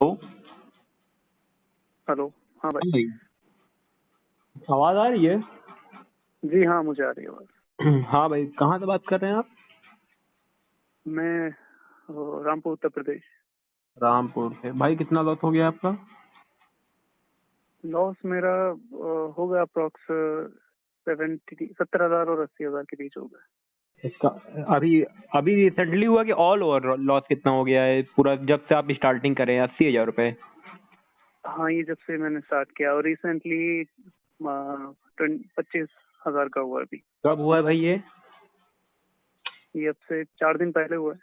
ओ hello. हाँ भाई। भाई, आवाज आ रही है? जी हाँ, मुझे आ रही है आवाज़। हाँ भाई, कहाँ से बात कर रहे हैं आप? मैं रामपुर उत्तर प्रदेश। रामपुर से। भाई कितना लॉस हो गया आपका? लॉस मेरा हो गया अप्रॉक्स 70,000 और 80,000 के बीच हो गया। इसका अभी अभी रिसेंटली हुआ कि ऑल ओवर लॉस कितना हो गया है पूरा जब से आप स्टार्टिंग करें? 80,000 रुपए? हाँ, ये जब से मैंने स्टार्ट किया और रिसेंटली 25,000 का हुआ अभी। कब हुआ है भाई ये? ये अब से 4 दिन पहले हुआ है।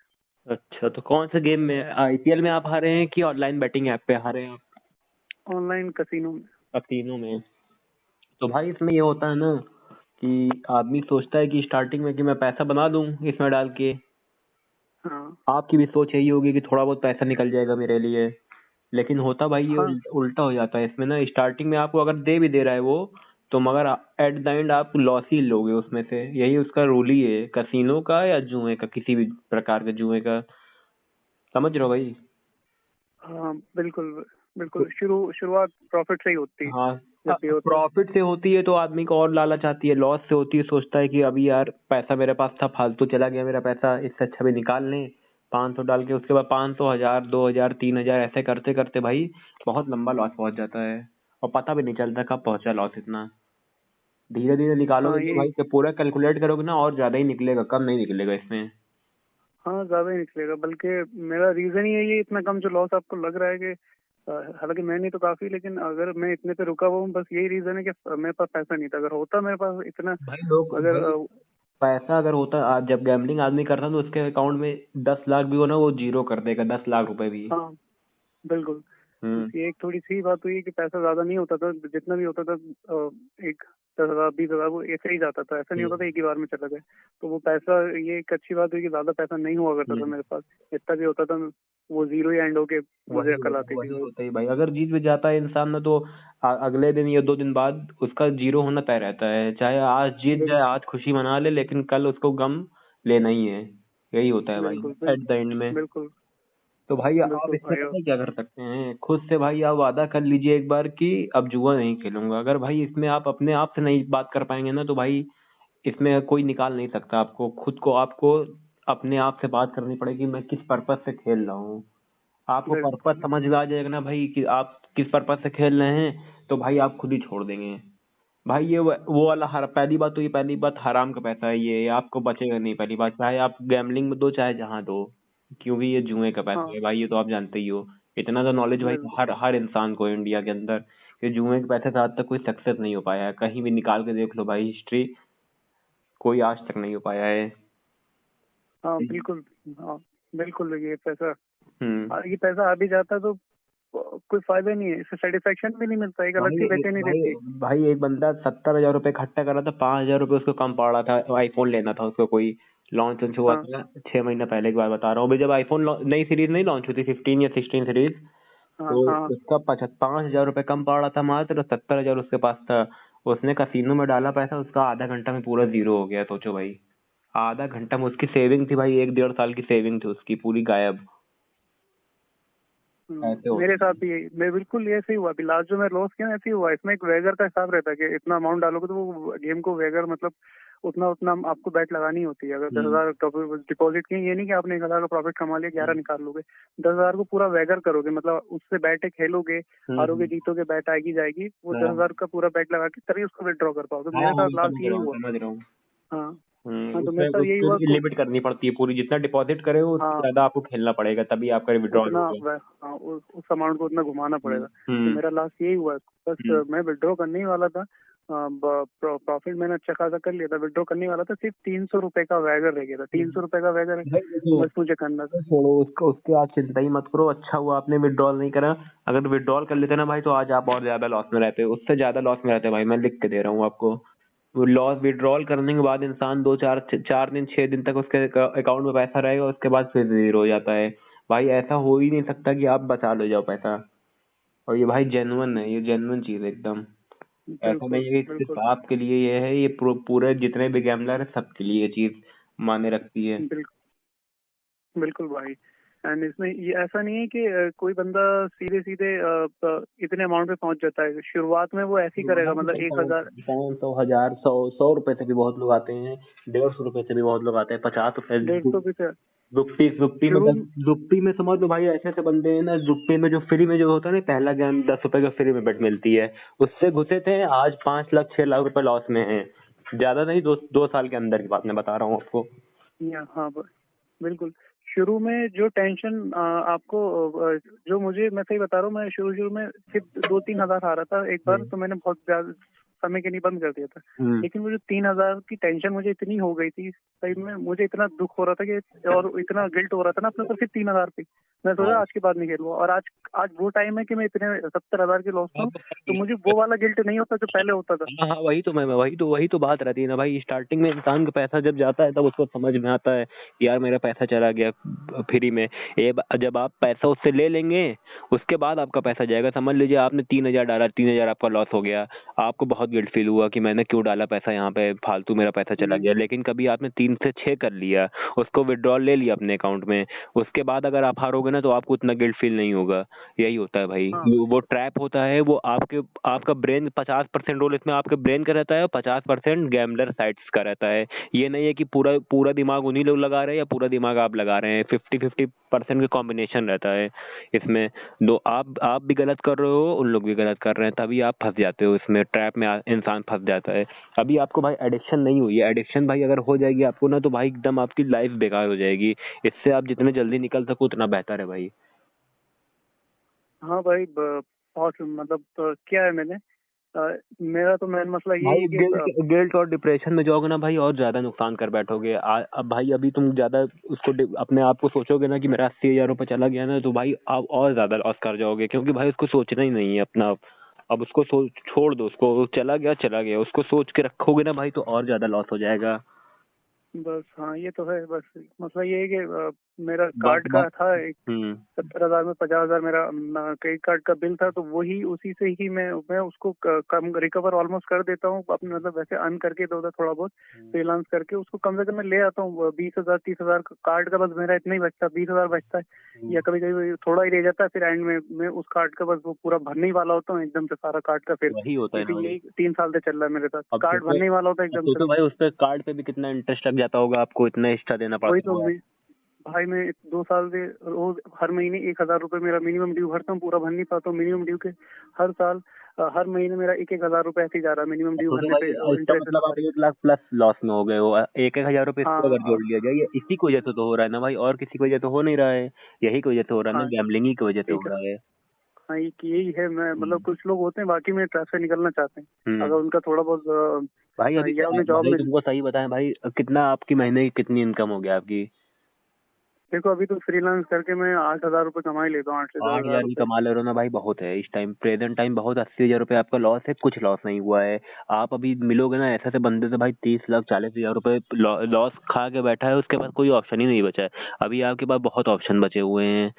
अच्छा, तो कौन से गेम में, आईपीएल में आप हारे हैं कि ऑनलाइन बैटिंग ऐप पे हारे हैं आप? ऑनलाइन कसिनो में। अब तीनों में। तो भाई इसमें ये होता है ना कि आदमी सोचता है कि स्टार्टिंग में कि मैं पैसा बना दूं इसमें डाल के। हाँ आपकी भी सोच यही होगी कि थोड़ा बहुत पैसा निकल जाएगा मेरे लिए, लेकिन होता भाई ये हाँ। उल्टा हो जाता है इसमें ना। स्टार्टिंग में आपको अगर दे भी दे रहा है वो, तो मगर एट द एंड आप लॉस ही लोगे उसमें से। यही उसका रूल ही है कसिनो का या जुए का, किसी भी प्रकार के जुए का। समझ रहे हो भाई? हाँ बिल्कुल। तो बिल्कुल, शुरुआत प्रॉफिट से ही होती है हाँ, जब भी होता है। प्रॉफिट से होती है तो आदमी को और लालच आती है, लॉस से होती है सोचता है कि अभी यार पैसा मेरे पास था, फालतू चला गया मेरा पैसा, इससे अच्छा भी निकाल लें 500 डाल के। उसके बाद 500, 1000, 2000, 3000 ऐसे करते करते भाई बहुत लंबा लॉस पहुंच जाता है, और पता भी नहीं चलता कब पहुंचा लॉस इतना। धीरे धीरे निकालोगे हाँ तो ये। भाई जब पूरा कैलकुलेट करोगे ना और ज्यादा ही निकलेगा, कम नहीं निकलेगा इसमें। हाँ, ज्यादा ही निकलेगा, बल्कि मेरा रीजन ही है ये इतना कम जो लॉस आपको लग रहा है कि हालांकि मैं नहीं तो काफी, लेकिन अगर मैं इतने पे रुका हुआ हूँ बस यही रीजन है कि मेरे पास पैसा नहीं था। अगर होता मेरे पास इतना, भाई लोग अगर भाई पैसा अगर होता, आज जब गैम्बलिंग आदमी करता है तो उसके अकाउंट में 10 लाख भी हो ना, वो जीरो कर देगा, 10 लाख रुपए भी। हाँ बिल्कुल। बस हम्म। ये एक थोड़ी सी बात हुई कि पैसा ज्यादा नहीं होता था, जितना भी होता था एक 10,000 20,000 वो ऐसे ही जाता था, ऐसा नहीं होता था एक ही बार में चला गया। तो वो पैसा, ये एक अच्छी बात हुई कि ज्यादा पैसा नहीं हुआ करता था हम्म। मेरे पास। जितना भी होता था वो जीरो ही एंड होके मुझे अकल आती थी वही वो। होता है भाई, अगर जीत भी जाता है इंसान ना तो अगले दिन या 2 दिन बाद उसका जीरो होना तय रहता है। चाहे आज जीत जाए, बिल्कुल आज खुशी मना ले, लेकिन कल उसको गम लेना ही है। यही होता है भाई बिल्कुल। एट द एंड में। बिल्कुल तो भाई आप बिल्कुल इसमें भाई। पता है क्या कर सकते हैं? खुद से भाई आप वादा कर लीजिए एक बार कि अब जुआ नहीं खेलूंगा। अगर भाई इसमें आप अपने आप से नहीं बात कर पाएंगे ना तो भाई इसमें कोई निकाल नहीं सकता आपको। खुद को आपको अपने आप से बात करनी पड़ेगी, मैं किस पर्पज से खेल रहा हूँ। आपको पर्पस बिल्कुल समझ में आ जाएगा ना भाई कि आप किस पर्पस से खेल रहे हैं, तो भाई आप खुद ही छोड़ देंगे। भाई ये वो वाला हर पहली बात तो ये, पहली बात हराम का पैसा है ये आपको बचेगा नहीं। पहली बात, चाहे आप गैम्बलिंग में दो चाहे जहां दो, क्योंकि ये जुए का पैसा हाँ है भाई, ये तो आप जानते ही हो। इतना तो नॉलेज भाई बिल्कुल। हर हर इंसान को इंडिया के अंदर, कि जुए के पैसे से आज तक कोई सक्सेस नहीं हो पाया है। कहीं भी निकाल के देख लो भाई हिस्ट्री, कोई आज तक नहीं हो पाया है। हाँ बिल्कुल। हाँ बिल्कुल, हम्म। ये पैसा आ भी जाता है तो कोई फायदा नहीं है, इससे सेटिस्फेक्शन भी नहीं मिलता, एक अलग सी भाई बेचैनी भाई रहती है। भाई एक बंदा 70,000 रुपये इकट्ठा कर रहा था, 5,000 रुपये उसको कम पड़ रहा था, आईफोन लेना था उसको। कोई लॉन्च वॉन्च हुआ हाँ था 6 महीने पहले की बात बता रहा हूँ। अभी जब आईफोन नई सीरीज नहीं लॉन्च हुई थी, 15 या 16 सीरीज, हाँ तो हाँ। उसका 5,000 रुपये कम पड़ रहा था, मात्र 70,000 उसके पास था। उसने कसिनो में डाला पैसा, उसका आधा घंटा में पूरा जीरो हो गया। सोचो भाई, आधा घंटा में उसकी सेविंग थी भाई, 1 1.5 साल की सेविंग थी उसकी, पूरी गायब। ऐसे मेरे होता साथ है। भी मैं बिल्कुल ऐसे ही हुआ। अभी लास्ट जो मैं लॉस किया ना, ऐसे ही हुआ। इसमें एक वेगर का हिसाब रहता है कि इतना अमाउंट डालोगे तो वो गेम को वेगर, मतलब उतना उतना आपको बैट लगानी होती है। अगर दस हम्म। हजार डिपॉजिट किए, ये नहीं कि आपने 1,000 का प्रॉफिट कमा लिया 11 निकाल लोगे। 10,000 को पूरा वेगर करोगे, मतलब उससे बैटे खेलोगे, हारोगे हम्म। जीतोगे, बैट आएगी जाएगी, वो दस हाँ हजार का पूरा बैट लगा के तभी उसको विड्रॉ कर पाओगे। हाँ मेरे हाँ, साथ लास्ट समझ यही रहा हूँ हुआ। समझ रहा हूँ। हाँ हाँ। तो उसमें मेरे साथ यही उसके हुआ लिए लिमिट करनी पड़ती है पूरी, जितना डिपॉजिट करे हो उससे हाँ ज्यादा आपको खेलना पड़ेगा, तभी आपका विड्रॉल उतना होगा। हाँ, उस अमाउंट को उतना घुमाना हम्म। पड़ेगा। तो हम्म। मेरा लास्ट यही हुआ। बस हम्म। मैं विड्रॉ करने ही वाला था। प्रॉफिट मैंने अच्छा खासा कर लिया था, विड्रॉ करने वाला था, सिर्फ 300 रुपए का वैगर रह गया था। 300 रुपए का वैगर भाई देखो, बस मुझे करना था। तो छोड़ो उसको, उसके आज चिंता ही मत करो। अच्छा हुआ आपने विड्रॉल नहीं करा। अगर विड्रॉल कर लेते ना भाई तो आज आप और ज्यादा लॉस में रहते, उससे ज्यादा लॉस में रहते भाई, मैं लिख के दे रहा हूँ आपको। वो लॉस विड्रॉल करने के बाद इंसान 2 4 4 दिन 6 दिन तक उसके अकाउंट में पैसा रहेगा, उसके बाद फिर जीरो हो जाता है। भाई ऐसा हो ही नहीं सकता कि आप बचा लो जाओ पैसा। और ये भाई जेन्युइन है, ये जेन्युइन चीज है एकदम। ऐसा बिल्कुल नहीं है कि सिर्फ बिल्कुल। आपके लिए ये है, ये पूरे जितने भी गैम्बलर है सबके लिए ये चीज मायने रखती है। बिल्कुल बिल्कुल भाई। एंड इसमें ये ऐसा नहीं है कि कोई बंदा सीधे सीधे इतने अमाउंट पे पहुंच जाता है। शुरुआत में वो ऐसे ही करेगा, मतलब 1,000 500 1000 100 100 रुपए से भी बहुत लोग आते हैं, 150 रुपए से भी बहुत लोग आते हैं, 50 रुपए 150 भी से रुपी रुपी शुरू। मतलब रुपी में समझ लो भाई, ऐसे ऐसे बंदे हैं ना, रुपी में जो फ्री में जो होता है ना, पहला गेम 10 रुपए का फ्री में बेट मिलती है, उससे घुसे थे, आज 5 लाख 6 लाख रुपए लॉस में हैं। ज्यादा नहीं, 2 साल के अंदर की बात मैं बता रहा हूँ आपको। हाँ बिल्कुल। शुरू में जो टेंशन आपको जो मुझे, मैं सही बता रहा हूँ, मैं शुरू शुरू में सिर्फ 2-3 हजार आ रहा था एक बार, तो मैंने बहुत ज्यादा समय के लिए बंद कर दिया था। लेकिन वो जो 3,000 की टेंशन मुझे इतनी हो गई थी, सही में मुझे इतना दुख हो रहा था कि, और इतना गिल्ट हो रहा था ना अपने ऊपर, सिर्फ 3,000 पे मैं सोचा आज के बाद नहीं खेलूंगा। और आज आज वो टाइम है कि मैं इतने 70,000 के लॉस में हूँ, तो मुझे वो वाला गिल्ट नहीं होता जो पहले होता था। हाँ, वही तो बात रहती है ना भाई। स्टार्टिंग में इंसान का पैसा जब जाता है तब उसको समझ में आता है कि यार मेरा पैसा चला गया फ्री में। जब आप पैसा उससे ले लेंगे, उसके बाद आपका पैसा जाएगा। समझ लीजिए आपने 3,000 डाला, 3,000 आपका लॉस हो गया, आपको बहुत गिल्ट फील हुआ कि मैंने क्यों डाला पैसा यहाँ पे, फालतू मेरा पैसा चला गया। लेकिन कभी आपने 3 से 6 कर लिया, उसको विड्रॉल ले लिया अपने अकाउंट में, उसके बाद अगर आप हारोगे ना तो आपको उतना गिल्ट फील नहीं होगा। यही होता है भाई। वो ट्रैप होता है, वो आपका ब्रेन 50% रोल इसमें आपके ब्रेन का रहता है और 50% गैम्बलर साइट्स का रहता है। ये नहीं है कि पूरा पूरा दिमाग उन्हीं लोग लगा रहे हैं या पूरा दिमाग आप लगा रहे हैं। 50-50% का कॉम्बिनेशन रहता है इसमें। दो आप भी गलत कर रहे हो, उन लोग भी गलत कर रहे हैं, तभी आप फंस जाते हो इसमें। ट्रैप में इंसान फंस जाता है। अभी आपको भाई एडिक्शन नहीं हुई है, एडिक्शन भाई अगर हो जाएगी आपको ना, तो भाई एकदम आपकी लाइफ बेकार हो जाएगी। इससे आप जितने जल्दी निकल सको उतना बेहतर है भाई। हाँ भाई, बहुत मतलब क्या है, मेरा तो मेन मसला यही भाई है कि गिल्ट और डिप्रेशन में जाओगे ना भाई, और ज्यादा नुकसान कर बैठोगे। अब भाई अभी तुम ज्यादा उसको अपने आप को सोचोगे ना कि मेरा 80,000 रुपये चला गया ना, तो भाई आप और ज्यादा लॉस कर जाओगे, क्योंकि भाई उसको सोचना ही नहीं है अपना। अब उसको छोड़ दो उसको, वो चला गया चला गया, उसको सोच के रखोगे ना भाई तो और ज्यादा लॉस हो जाएगा। बस हाँ, ये तो है। बस मसला ये है कि मेरा बात कार्ड का बात था एक हम्म 70,000 में 50,000 मेरा क्रेडिट कार्ड का बिल था, तो वही उसी से ही मैं उसको कम रिकवर ऑलमोस्ट कर देता हूँ अपने, मतलब वैसे अर्न करके इधर उधर थोड़ा बहुत फ्रीलांस करके उसको कम से कम मैं ले आता हूँ। 20,000 30,000 कार्ड का बस मेरा इतना ही बचता है, 20,000 बचता है, या कभी कभी थोड़ा ही रह जाता है। फिर एंड में मैं उस कार्ड का बस वो पूरा भरने ही वाला होता हूँ एकदम से सारा कार्ड का। फिर वही होता है ना क्योंकि भाई। यही 3 साल से चल रहा है मेरे साथ, अब कार्ड सोचो भरने ही वाला होता है अब एकदम से। सोचो भाई, उस पे कार्ड पे भी कितना इंटरेस्ट लग जाता होगा, आपको इतना एक्स्ट्रा देना वही पड़ता तो होगा। भाई मैं 2 साल से रोज हर महीने 1,000 रुपए मेरा मिनिमम ड्यू भरता हूँ, पूरा भर नहीं पाता हूँ मिनिमम ड्यू के। हर साल हर महीने मेरा 1-1 हजार रुपए ऐसे ही जा रहा है मिनिमम ड्यू सोचो भरने पे, भाई, इसका इंटरेस्ट मतलब आप सवारी। 1 लाख प्लस लॉस में हो गए हो। 1-1 हजार रुपए इसको अगर जोड़ हाँ लिया जाए, ये इसी की वजह से तो हो रहा है ना भाई, और किसी की वजह तो हो नहीं रहा है। यही की वजह से हो रहा है ना, हाँ गैम्बलिंग ही की वजह से ठीक हो है। रहा है। हाँ यही है। मैं मतलब हम्म कुछ लोग होते हैं बाकी में ट्रैप से निकलना चाहते हैं, अगर हम्म। उनका थोड़ा बहुत भाई अभी या उन्हें जॉब भाई मिल। तुमको सही बताएं भाई, कितना आपकी महीने की कितनी इनकम हो गया आपकी? देखो अभी तो फ्रीलांस करके मैं 8,000 रुपए कमा ही लेता हूँ, 8 से दस 8,000 हजार भी रुपए कमा ले रहे हो ना भाई, बहुत है इस टाइम, प्रेजेंट टाइम बहुत। 80,000 रुपये आपका लॉस है, कुछ लॉस नहीं हुआ है। आप अभी मिलोगे ना ऐसे ऐसे बंदे से भाई, 30 लाख 40,000 रुपये लॉस खा के बैठा है, उसके पास कोई ऑप्शन ही नहीं बचा है। अभी आपके पास बहुत ऑप्शन बचे हुए हैं,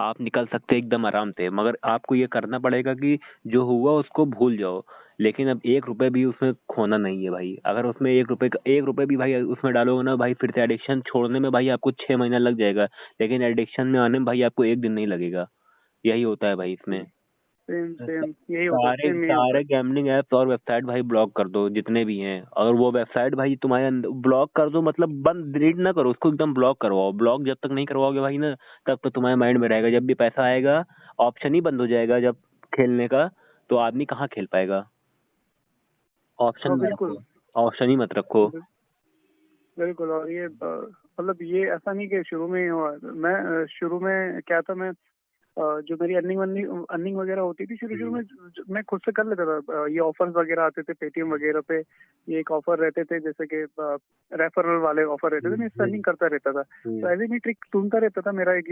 आप निकल सकते हैं एकदम आराम से। मगर आपको ये करना पड़ेगा कि जो हुआ उसको भूल जाओ, लेकिन अब 1 रुपए भी उसमें खोना नहीं है भाई। अगर उसमें 1 रुपए भी भाई उसमें डालोगे ना भाई, फिर से एडिक्शन छोड़ने में भाई आपको 6 महीना लग जाएगा, लेकिन एडिक्शन में आने में भाई आपको 1 दिन नहीं लगेगा। यही होता है भाई इसमें। सेम सेम यही होता है, सारे सेम यही होता सारे है। गैम्बलिंग एप्स और वेबसाइट भाई ब्लॉक कर दो जितने भी हैं। अगर वो वेबसाइट भाई तुम्हारे ब्लॉक कर दो, मतलब बंद, डिलीट ना करो उसको, एकदम ब्लॉक करवाओ। ब्लॉक जब तक नहीं करवाओगे भाई ना, तब तो तुम्हारे माइंड में रहेगा। जब भी पैसा आएगा, ऑप्शन ही बंद हो जाएगा जब खेलने का, तो आदमी कहाँ खेल पाएगा। ऑप्शन हाँ ना बिल्कुल। रखो, ऑप्शन ही मत रखो। बिल्कुल। और ये मतलब ये ऐसा नहीं कि शुरू में ही हुआ। मैं शुरू में क्या था, मैं जो मेरी अर्निंग अर्निंग वगैरह होती थी शुरू शुरू में, मैं खुद से कर लेता था। ये ऑफर्स वगैरह आते थे पेटीएम वगैरह पे, ये एक ऑफर रहते थे जैसे कि रेफरल वाले ऑफर रहते थे, मैं इससे अर्निंग करता रहता था। तो ऐसे ही ट्रिक ढूंढता रहता था। मेरा एक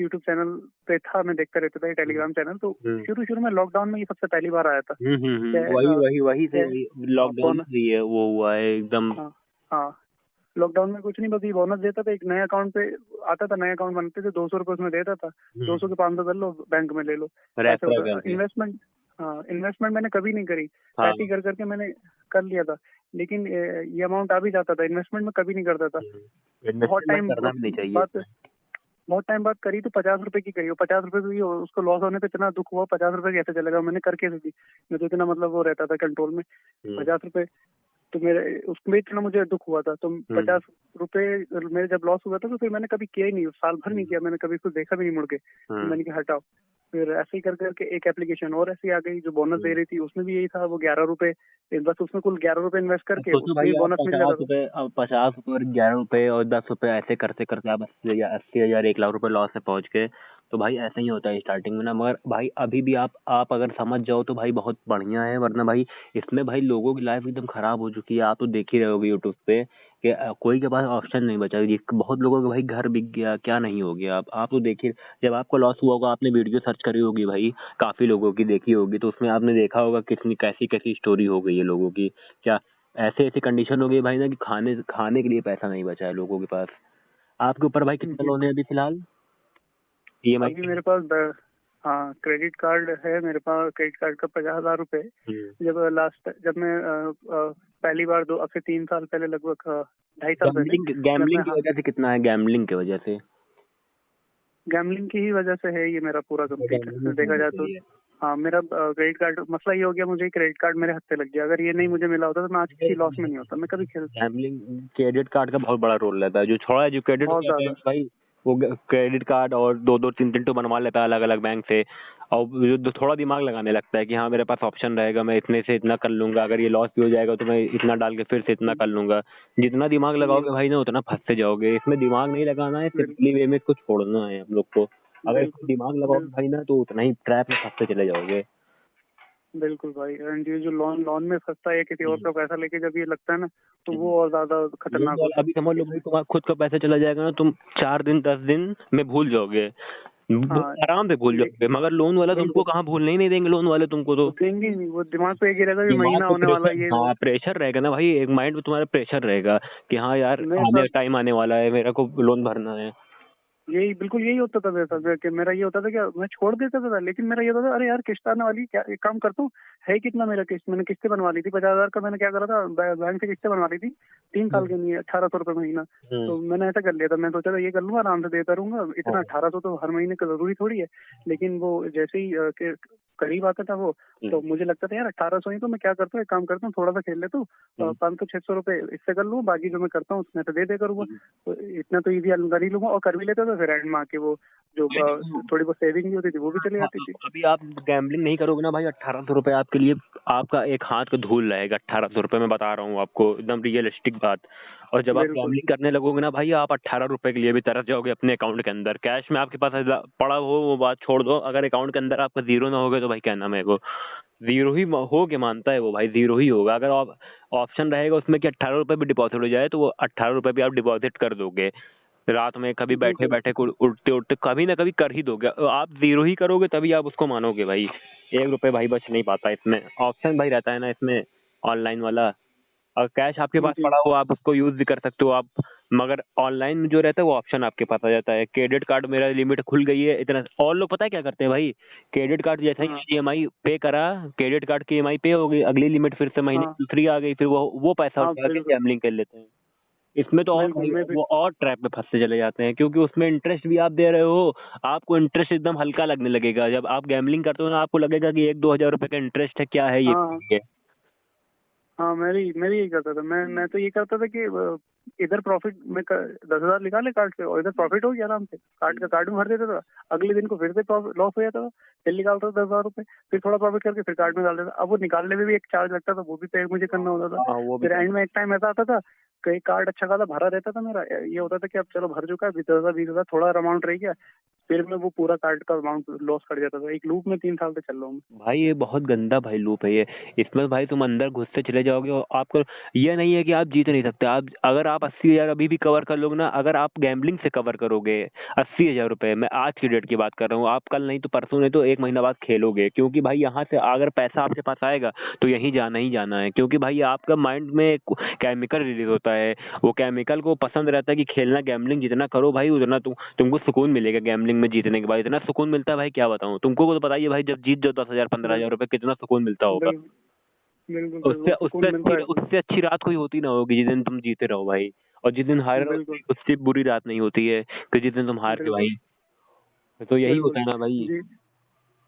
यूट्यूब चैनल पे था, मैं देखता रहता था, टेलीग्राम चैनल। तो शुरू शुरू में लॉकडाउन में ये सबसे पहली बार आया था। वही वही वही से लॉकडाउन बोनस। से ही है वो हुआ है एकदम। हाँ हाँ। लॉकडाउन में कुछ नहीं, बस ये बोनस देता था। एक नया अकाउंट पे आता था, नए अकाउंट बनते थे, 200 रुपये उसमें देता था। 200 के 500 कर लो, बैंक में ले लो, ऐसे रेफरल होता। करके। इन्वेस्टमेंट, हाँ इन्वेस्टमेंट मैंने कभी नहीं करी। हाँ। ऐसे ही कर करके मैंने कर लिया था, लेकिन ये अमाउंट आ भी जाता था। इन्वेस्टमेंट में कभी नहीं करता था। बहुत इन्वेस्टमेंट भाई टाइम करना भी नहीं चाहिए बाद इसमें। बहुत टाइम बाद करी तो 50 रुपए की करी, 50 रुपए भी उसको लॉस होने पे इतना दुख हुआ, 50 रुपए कैसे चलेगा, मैंने करके दी। मैं तो इतना मतलब वो रहता था कंट्रोल में। 50 रुपए तो मेरे उसमें इतना मुझे दुख हुआ था, तो 50 रुपए मेरे जब लॉस हुआ था तो फिर मैंने कभी किया ही नहीं, साल भर नहीं किया मैंने, कभी उसको देखा भी नहीं मुड़ के। तो मैंने कहा हटाओ। फिर ऐसे ही कर करके एक एप्लीकेशन और ऐसी आ गई जो बोनस दे रही थी, उसमें भी यही था, वो 11 रुपए, बस उसमें कुल 11 रुपए इन्वेस्ट करके सोचो उसमें भाई, भी आप बोनस मिल पचास जाता था। रुपए अब 50 रुपए और 11 रुपए और 10 रुपए ऐसे करते करते आप 80,000 1 लाख रुपए लॉस से पहुंच गए। तो भाई ऐसा ही होता है स्टार्टिंग में ना, मगर भाई अभी भी आप अगर समझ जाओ तो भाई बहुत बढ़िया है, वरना भाई इसमें भाई लोगों की लाइफ एकदम खराब हो चुकी है। आप तो देख ही रहे होगे यूट्यूब पे कि कोई के पास ऑप्शन नहीं बचा, बहुत लोगों का भाई घर बिक गया, क्या नहीं हो गया। आप तो देखिए, जब आपको लॉस हुआ होगा आपने वीडियो सर्च करी होगी भाई, काफी लोगों की देखी होगी, तो उसमें आपने देखा होगा कितनी कैसी कैसी स्टोरी हो गई है लोगों की। क्या ऐसे ऐसी कंडीशन हो गई भाई ना कि खाने खाने के लिए पैसा नहीं बचा है लोगों के पास। आपके ऊपर भाई कितना जी लोन है अभी फिलहाल ईएमआई अभी पे? मेरे पास हाँ क्रेडिट कार्ड है मेरे पास, क्रेडिट कार्ड का 50,000 रुपए। जब मैं पहली बार अब से 3 साल पहले, लगभग 2.5 साल पहले, गैम्बलिंग जब मैं गैम्बलिंग की वजह से कितना है, गैम्बलिंग की वजह से? गैमलिंग की ही वजह से है ये मेरा पूरा कंप्लीट गैम्बलिंग नहीं देखा होनी जाए तो। चाहिए। हाँ मेरा क्रेडिट कार्ड मसला ये हो गया, मुझे क्रेडिट कार्ड मेरे हाथ से लग गया, अगर ये नहीं मुझे मिला होता तो मैं आज किसी लॉस में नहीं होता, मैं कभी खेल। गैम्बलिंग क्रेडिट कार्ड का बहुत बड़ा रोल रहता है। जो थोड़ा एजुकेटेड हो बहुत जाता है ज्यादा। भाई, वो क्रेडिट कार्ड और दो दो तीन तीन तो बनवा लेता है अलग अलग बैंक से। और जो थोड़ा दिमाग लगाने लगता है कि हाँ मेरे पास ऑप्शन रहेगा, मैं इतने से इतना कर लूंगा, अगर ये लॉस भी हो जाएगा तो मैं इतना डाल के फिर से इतना कर लूंगा। जितना दिमाग लगाओगे बिल्कुल भाई ना उतना फंसते जाओगे। इसमें दिमाग नहीं लगाना है, बिल्कुल सिंपली वे में इसको छोड़ना है हम लोग को। अगर इसमें बिल्कुल दिमाग लगाओगे बिल्कुल भाई ना तो उतना ही ट्रैप में फंसते चले जाओगे। बिल्कुल भाई। एंड ये जो लोन लोन में फंसता है, किसी और का पैसा लेके जब ये लगता है ना, तो वो और ज्यादा लोन खतरनाक वाला होता अभी समझ लो है। भाई, तुम्हारा खुद का पैसा चला जाएगा ना, तुम 4 दिन 10 दिन में भूल जाओगे, हाँ आराम से भूल जाओगे। मगर लोन वाला तुमको बिल्कुल। कहाँ भूलने ही नहीं देंगे, लोन वाले तुमको तो वो देंगे ही नहीं, वो दिमाग पे एक ही रहेगा कि दिमाग महीना पे होने वाला प्रेशर, है, ये वो। हाँ प्रेशर रहेगा ना भाई, एक माइंड पे तुम्हारा प्रेशर रहेगा कि हाँ यार मेरे आने साथ टाइम आने वाला है, मेरा को लोन भरना है। यही बिल्कुल यही होता था मेरे साथ, कि मेरा ये होता था कि मैं छोड़ देता था, लेकिन मेरा ये होता था, अरे यार किस्त आने वाली, क्या एक काम करता हूँ, है कितना मेरा किस्त, मैंने किस्तें बनवा ली थी 50,000 का, मैंने क्या करा था, बैंक से किस्तें बनवा ली थी 3 साल के लिए, 1800 रुपये महीना। हम्म। तो मैंने ऐसा कर लिया था, मैं सोचा था ये कर लूंगा, आराम से देता रहूंगा, इतना 1800 तो हर महीने का जरूरी थोड़ी है। लेकिन वो जैसे ही करीब आता था वो, तो मुझे लगता था यार 1800 ही तो, मैं क्या करता हूँ, एक काम करता हूँ, थोड़ा सा खेल लेता हूँ, 500-600 रुपए इससे कर लूँ, बाकी जो मैं करता हूँ उसमें तो दे करूंगा। तो इतना तो ईजी कर ही लूंगा, और कर भी लेता था, फिर एंड में आके वो जो थोड़ी बहुत सेविंग भी होती थी वो भी चली हाँ, जाती थी। अभी आप गैम्बलिंग नहीं करोगे ना भाई, 1800 रुपये आपके लिए आपका एक हाथ का धूल रहेगा। 1800 रुपये मैं बता रहा हूँ आपको, एकदम रियलिस्टिक बात। और जब आप बिल्कुल गैम्बलिंग करने लगोगे ना भाई, आप 18 रुपये के लिए भी तरस जाओगे अपने अकाउंट के अंदर। कैश में आपके पास पड़ा हो वो बात छोड़ दो, अगर अकाउंट के अंदर आपका जीरो ना होगा तो भाई क्या नाम है वो, जीरो ही हो के मानता है वो भाई, जीरो ही होगा। अगर आप ऑप्शन रहेगा उसमें कि 18 रुपये भी डिपॉजिट हो जाए तो वो 18 रुपये भी आप डिपॉजिट कर दोगे रात में, कभी बैठे बिल्कुल बैठे उठते उठते कभी ना कभी कर ही दोगे। आप जीरो ही करोगे तभी आप उसको मानोगे भाई। 1 रुपए भाई बच नहीं पाता इसमें, ऑप्शन भाई रहता है ना इसमें ऑनलाइन वाला। और कैश आपके पास जी। पड़ा हो आप उसको यूज भी कर सकते हो आप, मगर ऑनलाइन में जो रहता है वो ऑप्शन आपके पास आ जाता है। क्रेडिट कार्ड मेरा लिमिट खुल गई है इतना, और लोग पता है क्या करते हैं भाई, क्रेडिट कार्ड जैसा ही हाँ ईएमआई पे करा, क्रेडिट कार्ड की ईएमआई पे हो गई, अगली लिमिट फिर से महीने हाँ की दूसरी आ गई, फिर वो पैसा हाँ उठा के बिल्कुल गैम्बलिंग कर लेते हैं। इसमें तो और बिल्कुल भाई मैं भी। वो और ट्रैप में फंसते चले जाते हैं, क्योंकि उसमें इंटरेस्ट भी आप दे रहे हो, आपको इंटरेस्ट एकदम हल्का लगने लगेगा। जब आप गैम्बलिंग करते हो ना आपको लगेगा कि 1-2 हज़ार रुपए का इंटरेस्ट है, क्या है ये हाँ है। हाँ मैं भी यही करता था, मैं तो ये करता था कि इधर प्रॉफिट में 10,000 निकाले कार्ड से, और इधर प्रॉफिट हो गया आराम से, कार्ड में भर देता था, अगले दिन को फिर से लॉस हो जाता था, फिर निकालता था 10,000 रुपए, फिर थोड़ा प्रॉफिट करके फिर कार्ड में डाल देता। अब वो निकालने में भी एक चार्ज लगता था, वो भी पे मुझे करना होता था। हाँ वो भी फिर करना। एंड में एक टाइम ऐसा आता था, कई कार्ड अच्छा खासा भरा रहता था मेरा, ये होता था कि अब चलो भर चुका है, 10,000 20,000 थोड़ा अमाउंट रह गया, फिर मैं वो पूरा कार्ड का अमाउंट लॉस कर जाता था। एक लूप में 3 साल से चल रहा हूँ भाई ये बहुत गंदा भाई लूप है ये। इसमें भाई तुम अंदर घुसते चले जाओगे और आपको ये नहीं है कि आप जीत नहीं सकते। आप अगर आप 80,000 अभी भी कवर कर लोगे ना, अगर आप गैम्बलिंग से कवर करोगे 80,000 रुपए, मैं आज की डेट की बात कर रहा हूँ, आप कल नहीं तो परसों नहीं तो 1 महीना बाद खेलोगे, क्योंकि भाई यहाँ से अगर पैसा आपके पास आएगा तो यहीं जाना ही जाना है। क्योंकि भाई आपका माइंड में केमिकल रिलीज होता है, वो केमिकल को पसंद रहता है कि खेलना, गैम्बलिंग जितना करो भाई उतना तुमको सुकून मिलेगा। गैम्बलिंग में जीतने के बाद इतना सुकून मिलता है भाई क्या बताऊं तुमको, को तो बताइए भाई, जब जीत जाओ 10,000 15,000 रुपए कितना सुकून मिलता होगा। बिल्कुल बिल्कुल उससे बिल्कुल उससे सुकून मिलता अच्छी है। उससे अच्छी रात कोई होती ना होगी जिस दिन तुम जीते रहो भाई। और जिस दिन हार रहे हो बिल्कुल उससे बुरी रात नहीं होती है कि जिस दिन तुम हार के बिल्कुल भाई। तो यही होता बिल्कुल। है ना भाई। जी,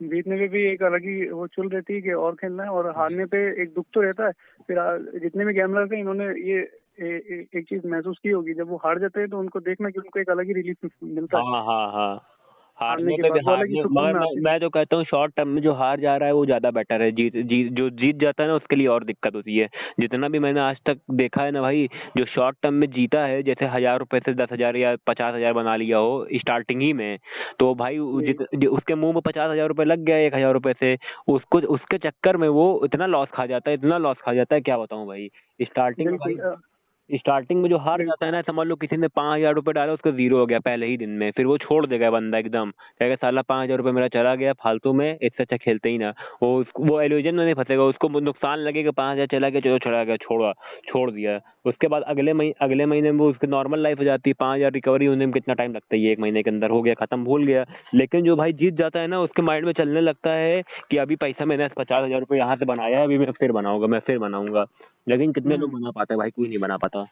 जीतने पे भी एक अलग ही वो चुल रहती है कि और खेलना है, और हारने पे एक दुख तो रहता है। फिर जितने भी गैमलर्स हैं इन्होंने ये एक चीज महसूस की होगी, जब वो हार जाते हैं तो उनको देखना कि उनको एक अलग ही रिलीफ मिलता है हाँ हाँ हाँ। हारने हारने के पे भी बाद, वो अलग ही हारने सुकून मगर में मैं आती है। मैं तो कहता हूँ शॉर्ट टर्म में जो हार जा रहा है वो ज्यादा बेटर है। जीत जीत जो जीत जाता है ना उसके लिए और दिक्कत होती है। जितना भी मैंने आज तक देखा है ना भाई, जो शॉर्ट टर्म में जीता है, जैसे 1,000 रुपए से 10,000 या 50,000 बना लिया हो स्टार्टिंग ही में, तो भाई जी उसके मुंह में 50,000 रुपए लग गया 1,000 रुपए से, उसको उसके चक्कर में वो इतना लॉस खा जाता है, इतना लॉस खा जाता है, क्या बताऊं भाई। स्टार्टिंग में बिल्कुल भाई, स्टार्टिंग में जो हार बिल्कुल। जाता है ना, समझ लो किसी ने 5,000 रुपए डाला, उसका जीरो हो गया पहले ही दिन में, फिर वो छोड़ देगा बंदा एकदम, कहेगा साला 5,000 रुपए मेरा चला गया फालतू में, इससे अच्छा खेलते ही ना। वो एल्यूजन में नहीं फंसेगा, उसको नुकसान लगेगा, 5,000 चला गया, चलो चला गया, छोड़ा, छोड़ दिया। उसके बाद अगले महीने में वो उसकी नॉर्मल लाइफ हो जाती है, 5,000 रिकवरी होने में कितना टाइम लगता है, ये 1 महीने के अंदर हो गया खत्म, भूल गया। लेकिन जो भाई जीत जाता है ना, उसके माइंड में चलने लगता है कि अभी पैसा मैंने 50,000 रुपए यहाँ से बनाया है, अभी मैं फिर बनाऊंगा, मैं फिर बनाऊंगा। लेकिन कितने लोग हम्म। बना पाते हैं भाई, कोई नहीं बना पाता।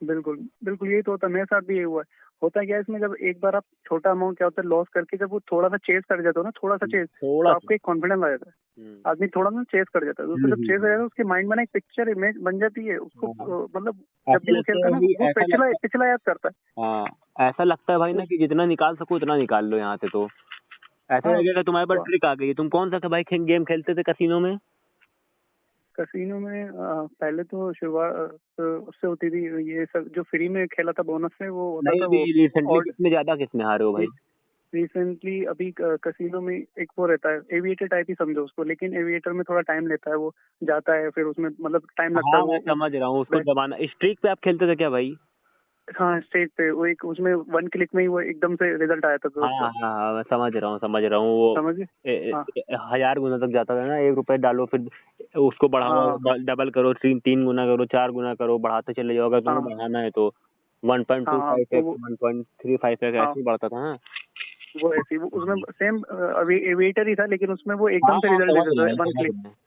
बिल्कुल बिल्कुल, यही तो होता है, मेरे साथ भी यही हुआ है। होता क्या है इसमें, जब एक बार आप छोटा अमाउंट क्या होता है लॉस करके जब वो थोड़ा सा चेस कर जाते हो ना, थोड़ा सा चेस, तो थोड़ा सा। आपको एक कॉन्फिडेंस आ जाता है। हम्म आदमी थोड़ा ना चेस कर जाता है, तो उसको जब चेस आ जाता है उसके माइंड में ना एक पिक्चर इमेज बन जाती है उसको, हाँ। मतलब जब ऐसा भी वो लगता खेलता है है ना भाई, वो ऐसा पिछला लगता है। पिछला याद करता है। हाँ, ऐसा लगता है भाई ना तो कि जितना निकाल सको उतना निकाल लो यहाँ से। तो ऐसा हाँ, लगेगा तुम्हारे पास तो ट्रिक आ गई है। तुम कौन सा भाई गेम खेलते थे कसिनो में? कसिनो में पहले तो शुरुआत उससे होती थी, ये सब जो फ्री में खेला था बोनस से वो होता नहीं, था अभी वो। रिसेंटली और किसमें ज्यादा किसमें हारे हो भाई? रिसेंटली अभी कसिनो में एक वो रहता है एविएटर टाइप ही समझो उसको, लेकिन एविएटर में थोड़ा टाइम लेता है, वो जाता है फिर उसमें मतलब टाइम लगता है हाँ, मैं वो समझ रहा हूँ, उसको बैठ। दबाना। स्ट्रीक पे आप खेलते थे क्या भाई? हाँ, स्टेज पे वो एक उसमें 1 क्लिक में ही वो एकदम से रिजल्ट आया था हाँ तुरंत का। हाँ हाँ, मैं समझ रहा हूँ, समझ रहा हूँ। वो समझिए। हाँ 1,000 गुना तक जाता था ना, 1 रुपए डालो फिर उसको बढ़ाओ, हाँ डबल करो, तीन तीन गुना करो, 4 गुना करो, बढ़ाते चले जाओ अगर तुम्हें हाँ बढ़ाना है तो। वन पॉइंट टू हाँ। फाइव तो एक्स वो 1.35 एक्स हाँ, ऐसे ही बढ़ता था ना। वो ऐसी वो उसमें सेम एविएटर ही था, लेकिन उसमें वो हाँ एकदम से हाँ, रिजल्ट समझ देता रहे था हैं, 1 क्लिक। समझ रहे हैं।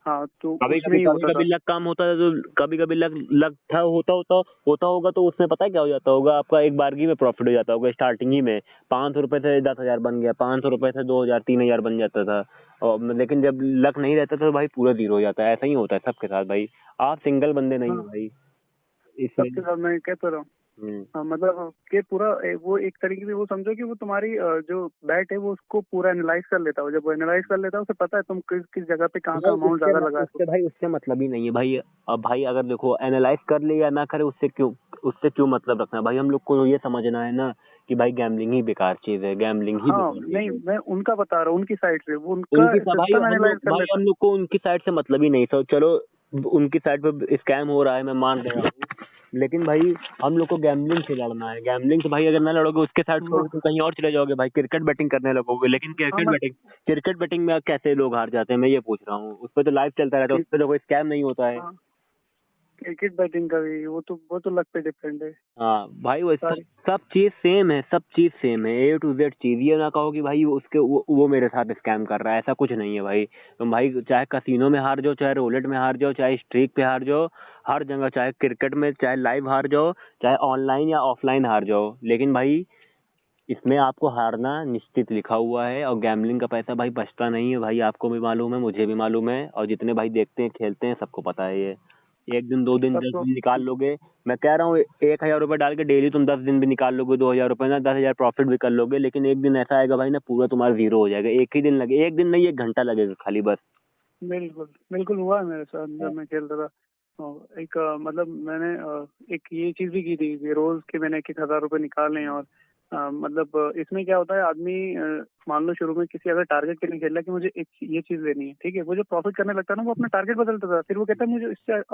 हाँ, तो कभी उसमें कभी ही कभी होता कभी था। लक काम होता है, तो कभी कभी लक लक था, होता होगा तो उसमें पता है क्या हो जाता होगा, आपका एक बारगी में प्रॉफिट हो जाता होगा स्टार्टिंग ही में। 500 रुपए से 10,000 बन गया, 500 रुपए से 2,000 3,000 बन जाता था। और लेकिन जब लक नहीं रहता तो भाई पूरा जीरो हो जाता है। ऐसा ही होता है सबके साथ भाई। आप सिंगल बंदे नहीं हो हाँ, भाई इसमें। सबके साथ मैं कहता रहा हूँ। हम्म। हाँ, मतलब कि पूरा वो एक तरीके से वो समझो कि वो तुम्हारी जो बैट है वो उसको पूरा एनालाइज कर लेता है, जब वो एनालाइज कर लेता है उसे पता है तुम किस किस जगह पे कहाँ का भाई अमाउंट ज्यादा लगा रहे हो। उससे मतलब ही नहीं है भाई। अब भाई अगर देखो एनालाइज कर ले या ना करे, उससे क्यों मतलब रखना है भाई। हम लोग को ये समझना है ना कि भाई गैम्बलिंग ही बेकार चीज है, गैम्बलिंग ही हाँ बेकार चीज नहीं, है। मैं उनका बता रहा हूँ, उनकी साइड से वो उनका सिस्टम एनालाइज कर लेता हम लोग को उनकी साइड से मतलब ही नहीं था। चलो उनकी साइड पे स्कैम हो रहा है, मैं मान रहा हूँ, लेकिन भाई हम लोग को गैम्बलिंग से लड़ना है। गैम्बलिंग से भाई अगर ना लड़ोगे, उसके साइड है। छोड़ोगे तो कहीं और चले जाओगे भाई, क्रिकेट बैटिंग करने लगोगे। लेकिन हाँ मैं क्रिकेट बैटिंग में कैसे लोग हार जाते हैं, मैं ये पूछ रहा हूँ। उस पर तो लाइव चलता रहता है, उस पर तो कोई स्कैम नहीं होता है। हाँ, क्रिकेट बैटिंग का भी वो तो लक पे डिपेंड है हाँ भाई, वो सब सारी। सब चीज सेम है, सब चीज सेम है, ए टू जेड चीज। ये ना कहो कि भाई वो मेरे साथ स्कैम कर रहा है, ऐसा कुछ नहीं है भाई। तुम भाई चाहे कसिनो में हार जाओ, चाहे रोलेट में हार जाओ, चाहे स्ट्रीक पे हार जाओ, हर जगह, चाहे क्रिकेट में, चाहे लाइव हार जाओ, चाहे ऑनलाइन या ऑफलाइन हार जाओ, लेकिन भाई इसमें आपको हारना निश्चित लिखा हुआ है। और गैम्बलिंग का पैसा भाई बचता नहीं है भाई, आपको भी मालूम है, मुझे भी मालूम है, और जितने भाई देखते हैं खेलते हैं सबको पता है ये। 1 दिन 2 दिन तब 10 दिन तो निकाल लोगे, मैं कह रहा हूँ 1,000 रुपए डाल के डेली तुम 10 दिन भी निकाल लोगे, 2,000 रुपए ना, 10,000 प्रॉफिट भी कर लोगे, लेकिन एक दिन ऐसा आएगा भाई ना, पूरा तुम्हारा जीरो हो जाएगा। एक ही दिन लगे, एक दिन नहीं, 1 घंटा लगेगा खाली बस। बिल्कुल बिल्कुल हुआ है मेरे साथ जब मैं खेलता था। एक मतलब मैंने एक ये चीज भी की थी कि रोज के मैंने 1,000 रुपए निकाले हैं। और मतलब इसमें क्या होता है, आदमी मान लो शुरू में किसी अगर टारगेट के लिए खेल रहा है कि मुझे एक ये चीज लेनी है, ठीक है, वो जो प्रॉफिट करने लगता है ना वो अपना टारगेट बदलता था, फिर वो कहता है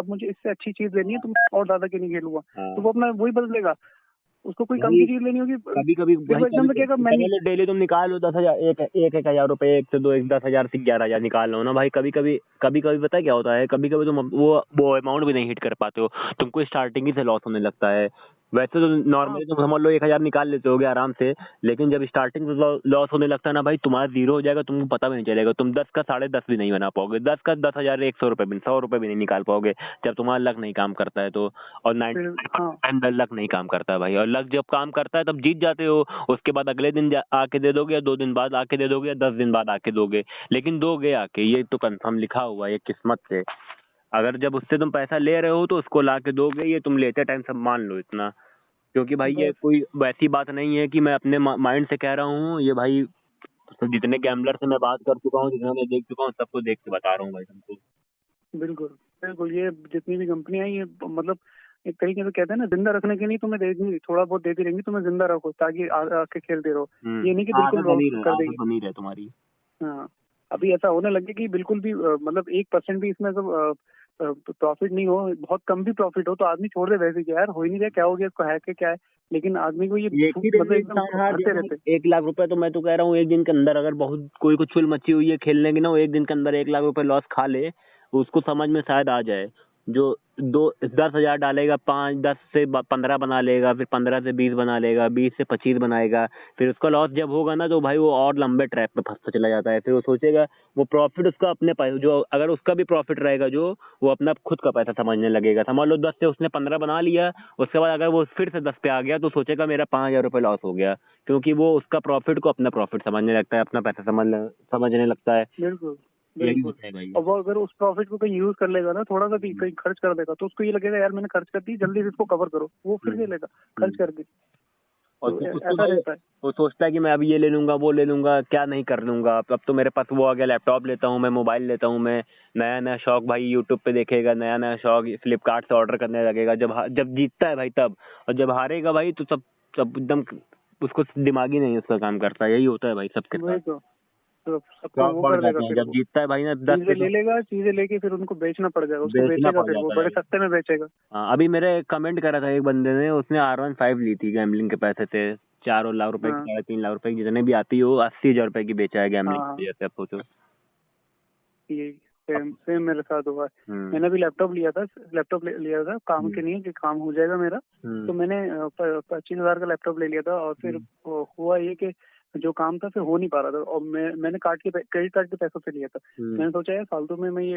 मुझे इससे अच्छी चीज लेनी है, तो मैं और ज्यादा के नहीं खेलूंगा। तो हाँ वो अपना वही बदलेगा, उसको कोई कम भाई, की चीज लेनी होगी, कभी कभी फिर भाई, वो एकदम से कहेगा मैं नहीं। पहले डेली तुम निकालो 10,000, एक हजार रुपए, 1 से 2, 10,000 से 11,000 निकाल लो ना भाई। कभी कभी पता है क्या होता है, कभी कभी तुम वो अमाउंट भी नहीं हिट कर पाते हो, तुमको स्टार्टिंग ही से लॉस होने लगता है। वैसे तो हाँ नॉर्मली तुम समझ लो 1,000 निकाल लेते होगे आराम से, लेकिन जब स्टार्टिंग में लॉस होने लगता है ना भाई, तुम्हारा जीरो हो जाएगा, तुमको पता भी नहीं चलेगा, तुम 10 का 10.5 भी नहीं बना पाओगे, 10 का 10,000 100 रुपए भी 100 रुपए भी नहीं निकाल पाओगे जब तुम्हारा लक नहीं काम करता है तो। और फिर 90% हाँ टाइम लक नहीं काम करता है भाई, और लक जब काम करता है तब जीत जाते हो, उसके बाद अगले दिन आके दे दोगे, या 2 दिन बाद आके दे दोगे, या 10 दिन बाद आके दोगे, लेकिन दोगे आके, ये तो कंफर्म लिखा हुआ है ये किस्मत से। अगर जब उससे तुम पैसा ले रहे हो तो उसको ला के दोगे, ये तुम लेते टाइम सब मान लो इतना। क्योंकि भाई ये बस कोई वैसी बात नहीं है कि मैं अपने माइंड से कह रहा हूँ, ये भाई तो जितने गैम्बलर से मैं बात कर चुका हूँ, जितना मैं देख चुका हूँ, सबको देख के बता रहा हूँ भाई तुमको। बिल्कुल बिल्कुल, ये जितनी भी कंपनियां हैं, ये मतलब एक तरीके से कहते हैं ना, जिंदा रखने के लिए तुम्हें देगी, थोड़ा बहुत देती रहेंगी, तुम्हें जिंदा रखो ताकि आके खेलते रहो। ये नहीं कि बिल्कुल लॉस कर देगी। आदत अमीर है तुम्हारी। हाँ, अभी ऐसा होने लगे कि बिल्कुल भी मतलब 1% भी इसमें सब प्रॉफिट नहीं हो, बहुत कम भी प्रॉफिट हो तो आदमी छोड़ दे वैसे कि यार हो ही नहीं रहा, क्या हो गया इसको, है क्या है। लेकिन आदमी को ये एक ही दिन मतलब में एकदम इंसान हार भरते जाए रहते। भाई, 1 लाख रुपए तो मैं तो कह रहा हूँ एक दिन के अंदर, अगर बहुत कोई कुछ चुल मची हुई है खेलने की ना, वो एक दिन के अंदर 1 लाख रुपए लॉस खा ले, उसको समझ में शायद आ जाए। जो 10,000 डालेगा, 5 10 से 15 बना लेगा, फिर 15 से 20 बना लेगा, 20 से 25 बनाएगा, फिर उसका लॉस जब होगा ना तो भाई वो और लंबे ट्रैक पे फंसता चला जाता है। फिर वो सोचेगा, वो प्रॉफिट उसका अपने पास, जो अगर उसका भी प्रॉफिट रहेगा, जो वो अपना खुद का पैसा समझने लगेगा। समझ लो 10 से उसने 15 बना लिया, उसके बाद अगर वो फिर से 10 पे आ गया तो सोचेगा मेरा 5,000 रुपये लॉस हो गया, क्योंकि वो उसका प्रॉफिट को अपना प्रॉफिट समझने लगता है, अपना पैसा समझने लगता है। बिल्कुल यही बिल्कुल। होता है भाई। और वो अगर उस प्रॉफिट को कहीं यूज कर लेगा ना, थोड़ा सा भी कहीं खर्च कर देगा, तो उसको ये लगेगा यार मैंने खर्च कर दी, जल्दी से इसको कवर करो, वो फिर से हम्म। लेगा खर्च हम्म। कर दी। और तो फिर उसको ऐसा भाई रहता है। वो सोचता है कि मैं अभी ये ले लूंगा, वो ले लूंगा, क्या नहीं कर लूंगा, अब तो मेरे पास वो आ गया, लैपटॉप लेता हूँ मैं, मोबाइल लेता हूँ मैं, नया नया शौक भाई यूट्यूब पे देखेगा, नया नया शौक फ्लिपकार्ट से ऑर्डर करने लगेगा, जब जीतता है भाई तब, और जब हारेगा भाई तो सब सब एकदम उसको दिमागी नहीं उसका काम करता है। यही होता है भाई सबके साथ। वही तो सबको शौक वो बढ़ कर देगा, जाते हैं फिर जब वो जीतता है भाई ना, 10 चीजें से ले लेगा, चीजें लेके फिर उनको बेचना पड़ जाएगा, उसको बेचना बेचेगा, पड़ फिर वो जाता है बड़े भाई। सस्ते में बेचेगा। हाँ, अभी मेरे कमेंट करा था एक बंदे ने, उसने R15 ली थी गैम्बलिंग के पैसे से, 4 लाख रुपए की, हाँ 3.5 लाख रुपए की, जितने भी आती हो, 80,000 रुपए की बेचा है हाँ गैम्बलिंग हाँ, की वजह से। अब सोचो। यही सेम सेम मेरे साथ हुआ है। हम्म। मैंने भी लैपटॉप लिया था, लिया था काम हम्म। के लिए कि काम हो जाएगा मेरा। हम्म। तो मैंने 25,000 का लैपटॉप ले लिया था, और फिर हम्म। हुआ ये कि जो काम था फिर हो नहीं पा रहा था, और मैंने क्रेडिट कार्ड के पैसों से लिया था। हम्म। मैंने सोचा यार फालतू में मैं ये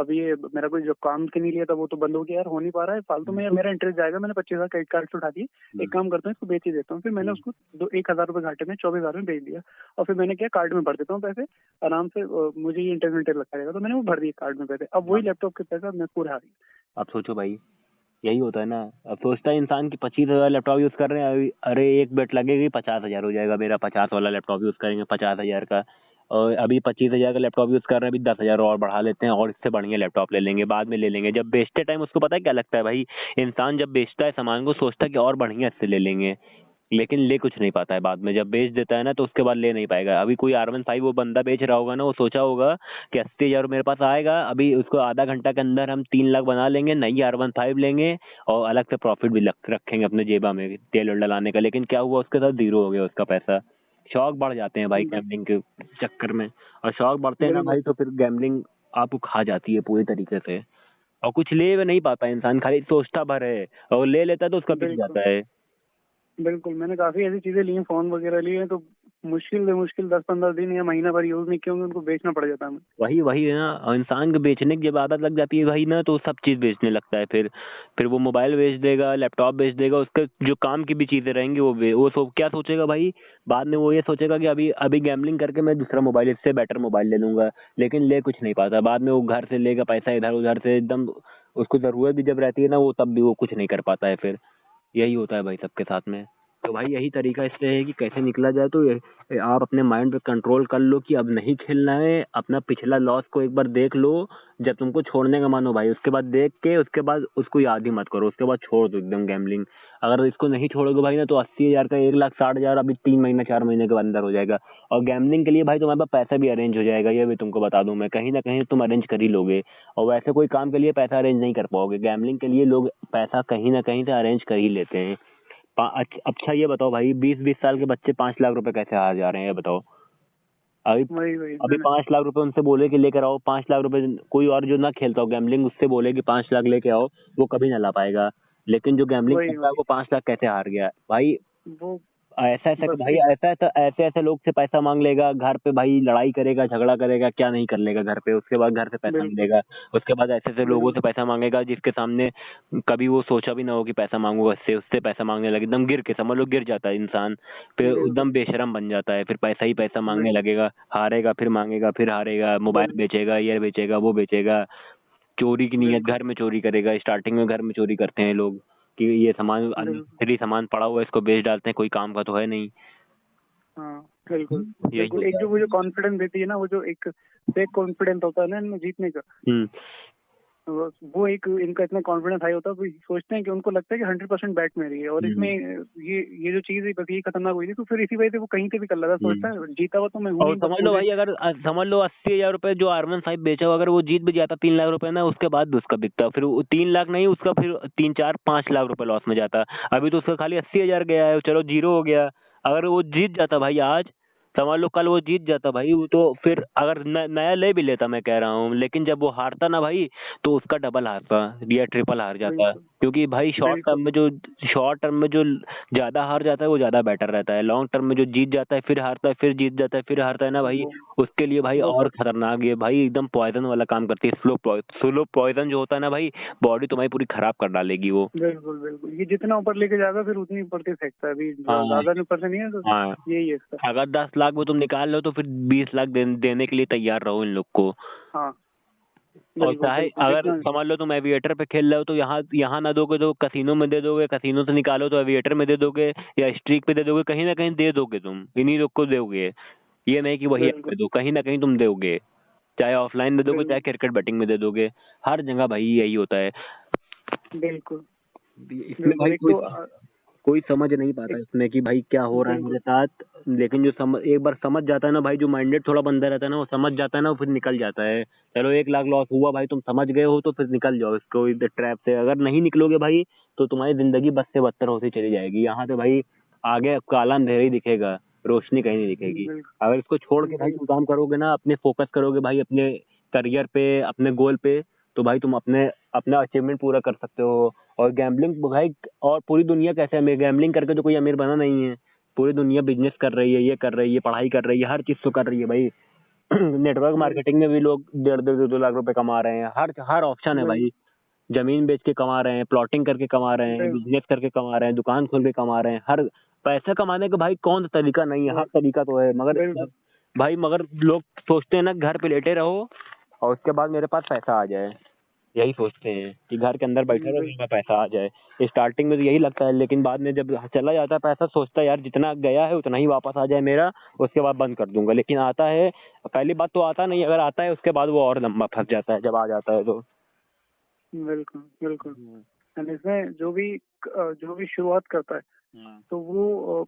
अभी ये मेरा कोई जो काम के नहीं लिया था वो तो बंद हो गया यार, हो नहीं पा रहा है फालतू में, यार मेरा इंटरेस्ट जाएगा। मैंने 25,000 क्रेडिट कार्ड से उठा दिए, एक काम करता हूँ इसको बेच ही देता हूँ। फिर मैंने उसको 1,000 रुपये घाटे में 24,000 में बेच दिया, और फिर मैंने क्या कार्ड में भर देता हूँ पैसे आराम से, मुझे ये इंटरनेट लगता रहेगा, तो मैंने वो भर दिए कार्ड में पैसे। अब वही हाँ। लैपटॉप के पैसे अब मैं पूरे हार गया। अब सोचो भाई, यही होता है ना। अब सोचता है इंसान की 25,000 लैपटॉप यूज कर रहे हैं, अरे एक बेट लगेगी 50,000 हो जाएगा मेरा, 50 वाला लैपटॉप यूज करेंगे 50,000 का, और अभी 25,000 का लैपटॉप यूज कर रहे हैं, अभी 10,000 और बढ़ा लेते हैं और इससे बढ़िया लैपटॉप ले लेंगे, बाद में ले लेंगे। जब बेचते टाइम उसको पता है क्या लगता है भाई, इंसान जब बेचता है सामान को सोचता है कि और बढ़िया इससे ले लेंगे, लेकिन ले कुछ नहीं पाता है। बाद में जब बेच देता है ना तो उसके बाद ले नहीं पाएगा। अभी कोई R15 वो बंदा बेच रहा होगा ना, वो सोचा होगा कि 80,000 मेरे पास आएगा, अभी उसको आधा घंटा के अंदर हम 3 लाख बना लेंगे, नई R15 लेंगे, और अलग से प्रॉफिट भी रखेंगे अपने जेबा में तेल वेल डलाने का। लेकिन क्या हुआ, उसके साथ जीरो हो गया उसका पैसा। शौक बढ़ जाते हैं भाई गैम्बलिंग के चक्कर में, और शौक बढ़ते हैं ना बिल्कुल भाई तो फिर गैम्बलिंग आपको खा जाती है पूरी तरीके से, और कुछ ले भी नहीं पाता इंसान, खाली सोचता भर है, और ले लेता है तो उसका बिक बिल्कुल जाता है। बिल्कुल, मैंने काफी ऐसी चीजें ली हैं, फोन वगैरह लिए हैं, तो मुश्किल से मुश्किल 10-15 दिन या महीना भर यूज नहीं किए होंगे, उनको बेचना पड़ जाता है हमें। वही वही है ना, और इंसान को बेचने की जब आदत लग जाती है भाई ना, तो सब चीज बेचने लगता है। फिर वो मोबाइल बेच देगा, लैपटॉप बेच देगा, उसके जो काम की भी चीजें रहेंगी वो क्या सोचेगा भाई, बाद में वो ये सोचेगा कि अभी अभी गैम्बलिंग करके मैं दूसरा मोबाइल, इससे बेटर मोबाइल ले लूंगा, लेकिन ले कुछ नहीं पाता। बाद में वो घर से लेगा पैसा इधर उधर से एकदम, उसको जरूरत भी जब रहती है ना, वो तब भी वो कुछ नहीं कर पाता है फिर। यही होता है भाई सबके साथ में। तो भाई यही तरीका इससे है कि कैसे निकला जाए, तो आप अपने माइंड पे कंट्रोल कर लो कि अब नहीं खेलना है, अपना पिछला लॉस को एक बार देख लो, जब तुमको छोड़ने का मन हो भाई, उसके बाद देख के उसके बाद उसको याद ही मत करो, उसके बाद छोड़ दो एकदम गैम्बलिंग। अगर इसको नहीं छोड़ोगे भाई ना, तो 80,000 का 1,60,000 अभी 3 महीने 4 महीने के अंदर हो जाएगा। और गैम्बलिंग के लिए भाई तुम्हारे पास पैसा भी अरेंज हो जाएगा, ये भी तुमको बता दूं मैं, कहीं ना कहीं तुम अरेंज कर ही लोगे। और वैसे कोई काम के लिए पैसा अरेंज नहीं कर पाओगे, गैम्बलिंग के लिए लोग पैसा कहीं ना कहीं से अरेंज कर ही लेते हैं। अच्छा ये बताओ भाई, 20-20 साल के बच्चे 5 लाख रुपए कैसे हार जा रहे हैं, ये बताओ। अभी वही वही अभी मैंने 5 लाख रुपए उनसे बोले कि लेकर आओ, 5 लाख रुपए कोई और जो ना खेलता हो गैम्बलिंग, उससे बोले कि 5 लाख लेके आओ, वो कभी ना ला पाएगा। लेकिन जो गैम्बलिंग वही कर रहा है वही वो 5 लाख कैसे हार गया भाई? वो ऐसा ऐसा बस भाई, एक ऐसा ऐसा ऐसे ऐसे लोग से पैसा मांग लेगा घर पे भाई, लड़ाई करेगा, झगड़ा करेगा, क्या नहीं कर लेगा घर पे, उसके बाद घर से पैसा बिल्कुल मिलेगा। उसके बाद ऐसे ऐसे लोगों बिल्कुल से पैसा मांगेगा जिसके सामने कभी वो सोचा भी ना हो कि पैसा मांगूगा, इससे उससे पैसा मांगने लगे, एकदम गिर के, समझ लो गिर जाता है इंसान, फिर बिल्कुल एकदम बेशरम बन जाता है, फिर पैसा ही पैसा मांगने बिल्कुल लगेगा, हारेगा फिर मांगेगा, फिर हारेगा, मोबाइल बिल्कुल बेचेगा, ये बेचेगा, वो बेचेगा, चोरी की नीयत, बिल्कुल घर में चोरी करेगा। स्टार्टिंग में घर में चोरी करते हैं लोग कि ये सामान बिल्कुल अननेसेसरी सामान पड़ा हुआ है, इसको बेच डालते हैं, कोई काम का तो है नहीं। हाँ बिल्कुल यही बिल्कुल। एक होता जो है। मुझे कॉन्फिडेंस देती है ना, वो जो एक फेक कॉन्फिडेंस होता है ना इनमें जीतने का, हम्म। वो एक इनका इतना कॉन्फिडेंस हाई होता है, वो सोचते हैं कि उनको लगता है कि 100% बैट मेरी है, और इसमें हम्म। ये जो चीज है बस ये खतरनाक हुई थी, तो फिर इसी वजह से वो कहीं से भी कर लगा, सोचता हम्म। है जीता हुआ तो मैं हूं और ही, बस समझ लो मुझे। भाई, अगर समझ लो 80,000 रुपए जो R15 बेचा हो, अगर वो जीत भी जाता 3 लाख रुपए ना, उसके बाद भी उसका बिकता, फिर वो 3 लाख नहीं, उसका फिर 3 4 5 लाख रुपए लॉस में जाता। अभी तो उसका खाली 80,000 गया है, चलो जीरो हो गया। अगर वो जीत जाता भाई आज, समझ लो कल वो जीत जाता भाई, वो तो फिर अगर नया ले भी लेता, मैं कह रहा हूँ, लेकिन जब वो हारता ना भाई, तो उसका डबल हारता या ट्रिपल हार जाता। बिल्कुल क्योंकि भाई बिल्कुल शॉर्ट टर्म में जो ज्यादा हार जाता है वो ज्यादा बेटर रहता है। लॉन्ग टर्म में जो जीत जाता है फिर हारता है, फिर जीत जाता है, फिर हारता है ना भाई, वो उसके लिए भाई वो और खतरनाक है भाई, एकदम पॉइजन वाला काम करती है। स्लो पॉइजन जो होता है ना भाई, बॉडी तुम्हारी पूरी खराब कर डालेगी वो। बिल्कुल बिल्कुल, ये जितना ऊपर लेके जाएगा फिर उतनी ऊपर से फेंकता है, अभी हाँ। ज्यादा ऊपर से नहीं है, तो हाँ। यही है इसका। अगर 10 लाख में तुम निकाल लो तो फिर 20 लाख देने के लिए तैयार रहो इन लोग को। हाँ और बिल्कुल चाहे बिल्कुल अगर जितना। समझ लो तुम एविएटर पे खेल रहे हो, तो यहाँ यहाँ ना दोगे तो कसिनो में दे दोगे, कसिनो से निकालो तो एविएटर में दे दोगे, या स्ट्रीक पे दे दोगे, कहीं ना कहीं दे दोगे, तुम इन्हीं लोग को दोगे। ये नहीं कि वही ऐप बिल्कुल पे दो, कहीं ना कहीं तुम दोगे। चाहे ऑफलाइन दे दोगे, चाहे बिल्कुल क्रिकेट बैटिंग में दे दोगे, हर जगह भाई यही होता है। बिल्कुल इसमें बिल्कुल। भाई एक कोई तो कोई समझ नहीं पाता एक इसमें कि भाई क्या हो रहा है मेरे बिल्कुल साथ। लेकिन एक बार समझ जाता है ना भाई, जो माइंडेड थोड़ा बंदा रहता है ना, वो समझ जाता है ना, वो फिर निकल जाता है। चलो 1 लाख लॉस हुआ भाई, तुम समझ गए हो तो फिर निकल जाओ इसको, इस ट्रैप से। अगर नहीं निकलोगे भाई, तो तुम्हारी जिंदगी बद से बदतर होती चली जाएगी। यहाँ से भाई आगे काला अंधेरा ही दिखेगा, रोशनी कहीं नहीं दिखेगी। अगर इसको छोड़ के भाई तुम काम करोगे ना, अपने फोकस करोगे भाई अपने करियर पे, अपने गोल पे, तो भाई तुम अपने अपना अचीवमेंट पूरा कर सकते हो। और गैम्बलिंग भाई, और पूरी दुनिया कैसे है, गैम्बलिंग करके तो कोई अमीर बना नहीं है। पूरी दुनिया बिजनेस कर रही है, ये कर रही है, पढ़ाई कर रही है, हर चीज तो कर रही है भाई। नेटवर्क बिल्कुल मार्केटिंग में भी लोग 1.5 2 2 लाख रुपए कमा रहे हैं, हर हर ऑप्शन है बिल्कुल भाई। जमीन बेच के कमा रहे हैं, प्लॉटिंग करके कमा रहे हैं, बिल्कुल बिजनेस करके कमा रहे हैं, दुकान खोल के कमा रहे हैं। हर पैसे कमाने का भाई कौन सा तरीका नहीं है, हर तरीका तो है। मगर बिल्कुल भाई मगर लोग सोचते हैं ना घर पे लेटे रहो और उसके बाद मेरे पास पैसा आ जाए, यही सोचते हैं कि घर के अंदर बैठे रहो, मेरे पास पैसा आ जाए। स्टार्टिंग में तो यही लगता है, लेकिन बाद में जब चला जाता है पैसा, सोचता है यार जितना गया है उतना ही वापस आ जाए मेरा, उसके बाद बंद कर दूंगा। लेकिन आता है, पहली बात तो आता नहीं, अगर आता है उसके बाद वो और लंबा फंस जाता है जब आ जाता है तो। बिल्कुल बिल्कुल। एंड इसमें जो भी शुरुआत करता है, तो वो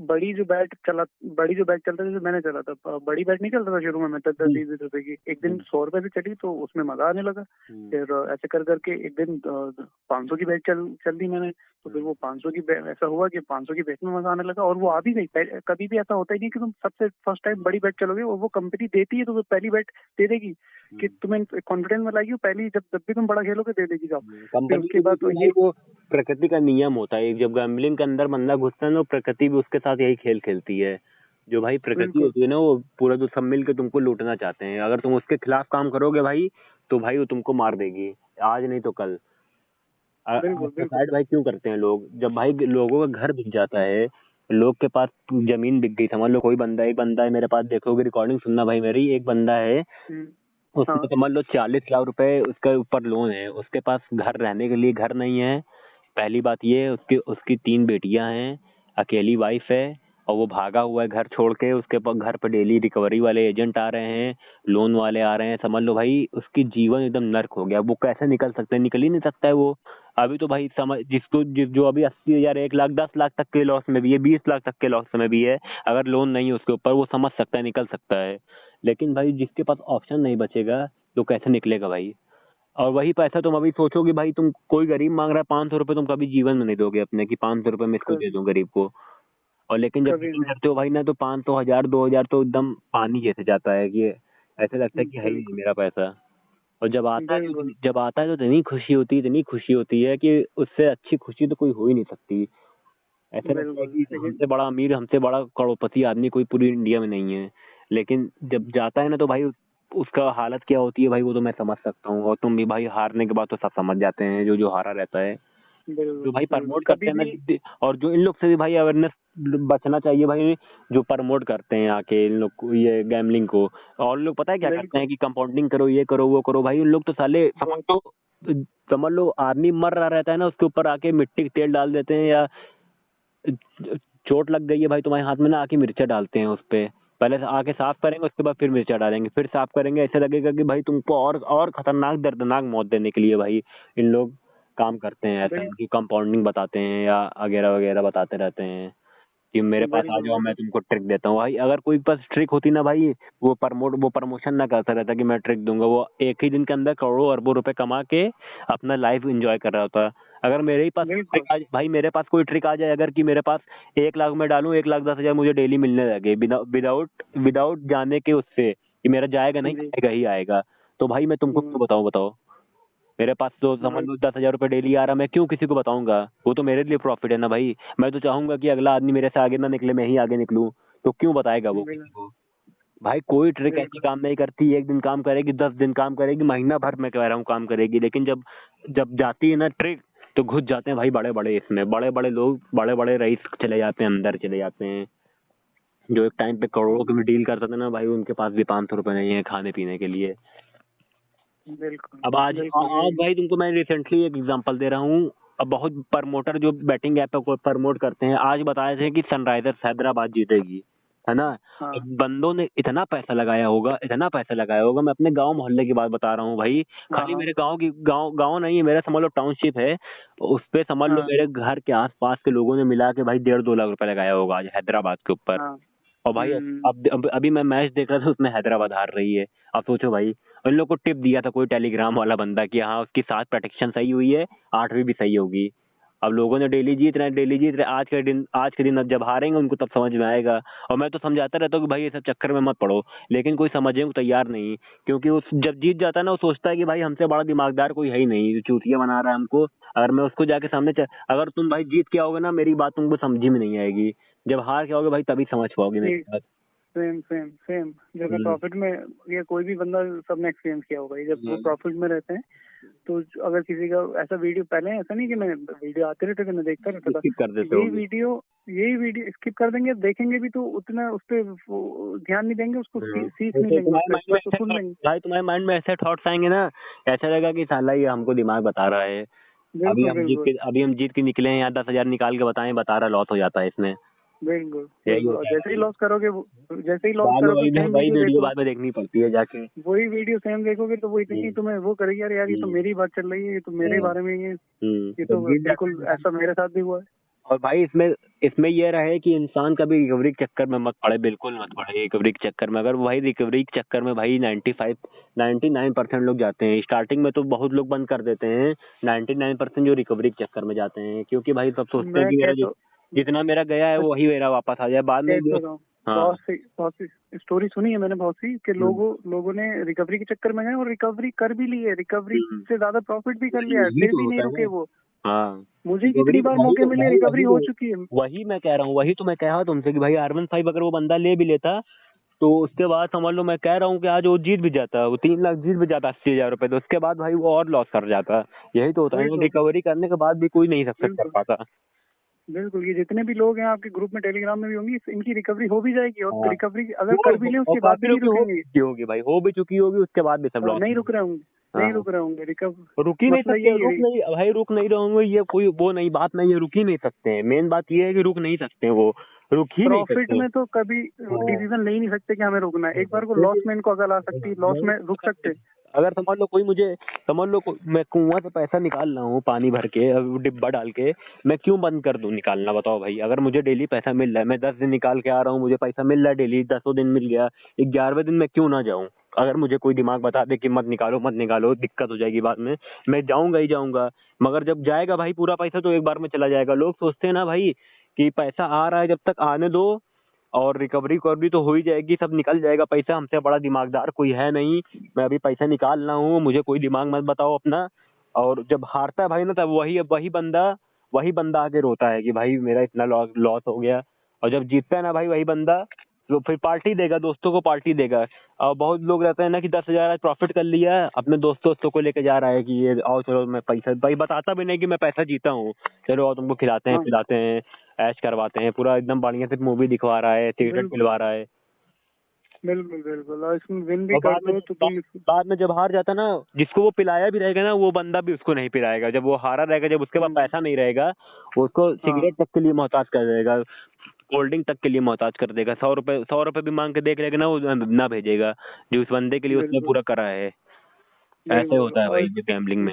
बड़ी जो बैट चलता है, जैसे मैंने चला था, बड़ी बैट नहीं चलता था शुरू में, 10 10 20 रुपए की, एक दिन 100 रुपए से चली तो उसमें मजा आने लगा। फिर ऐसे कर करके एक दिन 500 की बैट चल दी मैंने, तो फिर वो 500 की ऐसा हुआ कि 500 की बैट में मजा आने लगा, और वो आ भी गई। कभी भी ऐसा होता ही नहीं कि तुम सबसे फर्स्ट टाइम बड़ी बैट चलोगे और वो कंपनी देती है तो वो पहली बैट दे देगी कि तुम्हें कॉन्फिडेंस में लाएगी, वो पहली जब भी तुम बड़ा खेलोगे दे देगी जाओ। फिर कंपनी उसके बाद तो भाई, वो प्रकृति का नियम होता है, जब गैम्बलिंग के अंदर बंदा घुसता है ना, प्रकृति भी उसके साथ यही खेल खेलती है। जो भाई प्रकृति बिल्कुल होती है ना, वो पूरा जो सब मिल के तुमको लूटना चाहते हैं। अगर तुम उसके खिलाफ काम करोगे भाई, तो भाई वो तुमको मार देगी, आज नहीं तो कल। बिल्कुल बिल्कुल सुसाइड भाई क्यों करते हैं लोग? जब भाई लोगों का घर बिक जाता है, लोग के पास जमीन बिक गई, समझ लो कोई बंदा, एक बंदा है मेरे पास, देखोगे रिकॉर्डिंग सुनना भाई मेरी, एक बंदा है, हम्म, उसको हाँ समझ लो 40 लाख रुपए उसके ऊपर लोन है, उसके पास घर रहने के लिए घर नहीं है। पहली बात ये है, उसकी उसकी 3 बेटियां हैं, अकेली वाइफ है, और वो भागा हुआ है घर छोड़ के। उसके पास घर पे डेली रिकवरी वाले एजेंट आ रहे हैं, लोन वाले आ रहे हैं, समझ लो भाई उसकी जीवन एकदम नर्क हो गया। वो कैसे निकल सकता है? निकल ही नहीं सकता है वो। अभी तो भाई समझ, जो अभी 80,000 1 लाख 10 लाख तक के लॉस में भी है, 20 लाख तक के लॉस में भी है, अगर लोन नहीं है उसके ऊपर, वो समझ सकता है, निकल सकता है। लेकिन भाई जिसके पास ऑप्शन नहीं बचेगा, तो कैसे निकलेगा भाई? और वही पैसा तुम अभी सोचोगे भाई, तुम कोई गरीब मांग रहा है 500 रुपए, तुम कभी जीवन में नहीं दोगे अपने कि 500 रुपए मैं इसको दे कभी दूं गरीब को। और लेकिन जब कभी बेटिंग नहीं। करते हो भाई ना, तो 500 1000 2000 तो एकदम पानी जैसे जाता है कि ऐसे लगता है कि है ही नहीं बिल्कुल मेरा पैसा। और बिल्कुल जब आता है तो इतनी खुशी होती है कि उससे अच्छी खुशी तो कोई हो ही नहीं सकती। ऐसा लगता है बिल्कुल। कि लेकिन हमसे बड़ा अमीर, हमसे बड़ा करोड़पति आदमी कोई पूरी इंडिया में नहीं है। लेकिन जब जाता है ना तो भाई उसका हालत क्या होती है भाई, वो तो मैं समझ सकता हूँ। और तुम भी भाई हारने के बाद तो सब समझ जाते हैं, जो हारा रहता है। जो बिल्कुल भाई बिल्कुल प्रमोट करते कभी हैं ना, भी। और जो इन लोग से भी भाई अवेयरनेस बचना चाहिए भाई। जो प्रमोट करते हैं आके इन लोग को, ये गैमलिंग को। और लोग पता है क्या करते बिल्कुल। हैं कि कंपाउंडिंग करो, ये करो, वो करो। भाई उन लोग तो साले बहुत। समझ लो आदमी मर रहा रहता है ना, उसके ऊपर आके मिट्टी का तेल डाल देते हैं, या चोट लग गई है भाई तुम्हारे हाथ में ना, आके मिर्चा डालते हैं उस पे। पहले से आके साफ करेंगे, उसके बाद फिर मिर्चा डालेंगे, फिर साफ करेंगे। ऐसे लगेगा कि भाई तुमको और खतरनाक दर्दनाक मौत देने के लिए भाई इन लोग काम करते हैं। ऐसा बिल, कि कंपाउंडिंग बताते हैं या वगैरह वगैरह बताते रहते हैं कि मेरे पास आ बिल्कुल जाओ, मैं बिल्कुल। तुमको ट्रिक देता हूँ। भाई अगर कोई पास ट्रिक होती ना भाई, वो प्रमोशन ना करता रहता कि मैं ट्रिक दूंगा। वो एक ही दिन के अंदर करोड़ों अरबों रुपए कमा के अपना लाइफ एंजॉय कर रहा होता। अगर मेरे ही पास बिल्कुल भाई मेरे पास कोई ट्रिक आ जाए, अगर कि मेरे पास 1 लाख में डालूं, 1,10,000 मुझे डेली मिलने लगे, विदाउट विदाउट जाने के उससे कि मेरा जाएगा नहीं, जी। आएगा ही आएगा। तो भाई मैं तुमको क्यों बताऊं, बताओ। मेरे पास तो समझ बिल, लो 10,000 रुपये डेली आ रहा, मैं क्यों किसी को बताऊंगा। वो तो मेरे लिए प्रॉफिट है ना भाई। मैं तो चाहूंगा कि अगला आदमी मेरे से आगे ना निकले, मैं ही आगे निकलूं। तो क्यों बताएगा वो बिल, किसी को। भाई कोई ट्रिक ऐसी बिल्कुल काम नहीं करती। एक दिन काम करेगी, 10 दिन काम करेगी, महीना भर मैं कह रहा हूँ काम करेगी, लेकिन जब जब जाती है ना ट्रिक, तो घुस जाते हैं भाई बड़े बड़े, इसमें बड़े बड़े लोग, बड़े बड़े रईस चले जाते हैं, अंदर चले जाते हैं। जो एक टाइम पे करोड़ों की डील करते थे ना भाई, उनके पास भी 500 रुपए नहीं है खाने पीने के लिए। बिल्कुल अब बिल्कुल। आज ये भाई तुमको मैं रिसेंटली एक एग्जांपल दे रहा हूँ। अब बहुत प्रमोटर जो बैटिंग ऐप को प्रमोट करते हैं, आज बताए थे कि सनराइजर्स हैदराबाद जीतेगी, है ना। हाँ अब बंदों ने इतना पैसा लगाया होगा, इतना पैसा लगाया होगा। मैं अपने गांव मोहल्ले की बात बता रहा हूँ भाई। हाँ खाली हाँ मेरे गांव नहीं है, मेरा समझ लो टाउनशिप है। उस पे समझ लो हाँ मेरे घर के आसपास के लोगों ने मिला के भाई 1.5-2 लाख रुपए लगाया होगा आज हैदराबाद के ऊपर। हाँ। और भाई अभी मैं मैच देख रहा था, उसमें हैदराबाद हार रही है। अब सोचो भाई, उन लोग को टिप दिया था कोई टेलीग्राम वाला बंदा कि हाँ उसकी 7 प्रेडिक्शन सही हुई है, 8वीं भी सही होगी। अब लोगों ने डेली जीत रहे। आज के दिन अब जब हारेंगे उनको तब समझ में आएगा। और मैं तो समझाता रहता हूँ कि भाई ये सब चक्कर में मत पड़ो, लेकिन कोई समझने को तैयार नहीं। क्योंकि उस जब जीत जाता है ना, वो सोचता है कि भाई हमसे बड़ा दिमागदार कोई है ही नहीं, जो चूतिया बना रहा है हमको। अगर मैं उसको जाके अगर तुम भाई जीत के आओगे ना, मेरी बात तुमको समझी में नहीं आएगी। जब हार के आओगे भाई तभी समझ पाओगे मेरी ठीक। बात। Same same same. जब मैं हम्म, प्रॉफिट में, ये कोई भी बंदा सबने एक्सपीरियंस किया होगा, ये जब वो हम्म, प्रॉफिट में रहते हैं तो अगर किसी का ऐसा वीडियो, पहले ऐसा नहीं कि मैं वीडियो आते रहते थे मैं देखता रहता था, स्किप कर देते होगे। यही वीडियो स्किप कर देंगे, देखेंगे भी तो उतना उस पर ध्यान नहीं देंगे, उसको सीख नहीं तो लेंगे उससे, बस सुन लेंगे। तुम्हारे माइंड में ऐसे थॉट्स आएंगे ना, ऐसा लगेगा कि साला ये हमको दिमाग बता रहा है। बिल्कुल बिल्कुल अभी हम जीत के निकले हैं, यहाँ 10,000 निकाल के बताएं, बता रहा, लॉस हो जाता है इसमें। बिल्कुल यही बिल्कुल। और होता है जैसे ही भाई। लॉस करोगे जैसे ही लॉस बाद में करोगे सेम वही वीडियो वीडियो देखो, बाद में देखनी पड़ती है जाके। वही वीडियो सेम देखोगे तो वो इतनी हम्म, तुम्हें वो करेगी, यार यार ये तो हम्म, मेरी बात चल रही है, ये तो मेरे हम्म, बारे में, ये जब तो जीत जाते बिल्कुल हैं। ऐसा मेरे साथ भी हुआ है। और भाई इसमें इसमें ये रहे कि इंसान कभी रिकवरी के चक्कर में मत पड़े, बिल्कुल मत पड़े रिकवरी के चक्कर में। अगर भाई रिकवरी के चक्कर में भाई 99% लोग जाते हैं। स्टार्टिंग में तो बहुत लोग बंद कर देते हैं। 99% जो रिकवरी के चक्कर में जाते हैं, क्योंकि भाई सब सोचते हैं मैं कि कह मेरा तो जितना मेरा गया है वो वही मेरा वापस आ जाए बाद में कह जो। तो रहा हूँ, हाँ। बहुत सी स्टोरी सुनी है मैंने, बहुत सी कि हम्म, लोगों ने रिकवरी के चक्कर में गए और रिकवरी कर भी ली है, रिकवरी हम्म, से ज्यादा प्रॉफिट भी कर लिया है, यही फिर तो भी नहीं होता है रुके ना। वो। हाँ। मुझे रिकवरी कितनी बार वही मौके तो मिले, वही रिकवरी वही हो तो चुकी है। वही मैं कह रहा हूँ, वही तो मैं कह रहा हूँ तुमसे कि भाई R15 अगर वो बंदा ले भी लेता, तो उसके बाद समझ लो, मैं कह रहा हूँ कि आज वो जीत भी जाता, वो 3 लाख जीत भी जाता, 80,000 रुपए, तो उसके बाद भाई वो और लॉस कर जाता। यही तो होता है वही ना, तो। रिकवरी करने के बाद भी कोई नहीं सक्सेस कर बिल्कुल पाता। बिल्कुल। ये जितने भी लोग हैं आपके ग्रुप में टेलीग्राम में भी होंगी, इनकी रिकवरी हो भी जाएगी, और हाँ। रिकवरी अगर कर भी ले और उसके बाद काफी भी नहीं लोग की हो भी रुकेंगे। चुकी होगी भाई, हो भी चुकी होगी, उसके बाद भी सब लॉस नहीं में। रुक रहे होंगे, नहीं हाँ। रुक रहे होंगे रुक ही नहीं मसला सकते, यही है। रुक नहीं रहे होंगे, ये कोई वो नहीं, बात नहीं है, रुक ही नहीं सकते हैं। मेन बात ये है कि रुक नहीं सकते, वो रुक ही नहीं प्रॉफिट सकते। में तो कभी हाँ। डिसीजन ले ही नहीं सकते कि हमें रुकना है, एक बार को लॉस क्योंकि में इनको अगर आ सकती है, लॉस में रुक सकते। अगर समझ लो मैं कुआं से पैसा निकाल रहा हूँ पानी भर के, डिब्बा डाल के, मैं क्यों बंद कर दूं निकालना, बताओ भाई। अगर मुझे डेली पैसा मिल रहा है, मैं 10 दिन निकाल के आ रहा हूँ, मुझे पैसा मिल रहा है डेली, 10 दिन मिल गया, 11वें दिन मैं क्यों ना जाऊँ। अगर मुझे कोई दिमाग बता दे कि मत निकालो मत निकालो, दिक्कत हो जाएगी बाद में, मैं जाऊंगा ही जाऊंगा। मगर जब जाएगा भाई पूरा पैसा तो एक बार में चला जाएगा। लोग सोचते हैं ना भाई कि पैसा आ रहा है, जब तक आने दो, और रिकवरी रिकवरी तो हो ही जाएगी, सब निकल जाएगा पैसा। हमसे बड़ा दिमागदार कोई है नहीं, मैं अभी पैसा निकाल रहा हूँ, मुझे कोई दिमाग मत बताओ अपना। और जब हारता है भाई ना, तब वही बंदा आके रोता है कि भाई मेरा इतना लॉस लॉस हो गया। और जब जीतता है ना भाई वही बंदा, तो फिर पार्टी देगा, दोस्तों को पार्टी देगा। और बहुत लोग रहते हैं ना कि 10,000 आज प्रॉफिट कर लिया, अपने दोस्तों को लेके जा रहा है कि ये आओ चलो मैं पैसा, भाई बताता भी नहीं कि मैं पैसा जीता हूँ, चलो और तुमको खिलाते हैं हाँ पिलाते हैं, ऐश करवाते हैं, पूरा एकदम बढ़िया से मूवी दिखवा रहा है, सिगरेट बिल्कुल पिलवा रहा है। बिल्कुल बिल्कुल। और इसमें विन भी और कर लो तो तुम बाद में जब हार जाता ना, जिसको वो पिलाया भी रहेगा ना, वो बंदा भी उसको नहीं पिलाएगा। जब वो हारा रहेगा, जब उसके पास हम्म, पैसा नहीं रहेगा, वो उसको हाँ सिगरेट तक के लिए मोहताज कर देगा, कोल्ड ड्रिंक तक के लिए मोहताज कर देगा। 100 रुपए भी मांग के देख लेगा ना, वो ना भेजेगा जो उस बंदे के लिए उसने बिल्कुल पूरा करा है। ऐसे बिल्कुल। होता है और भाई ये गैम्बलिंग में।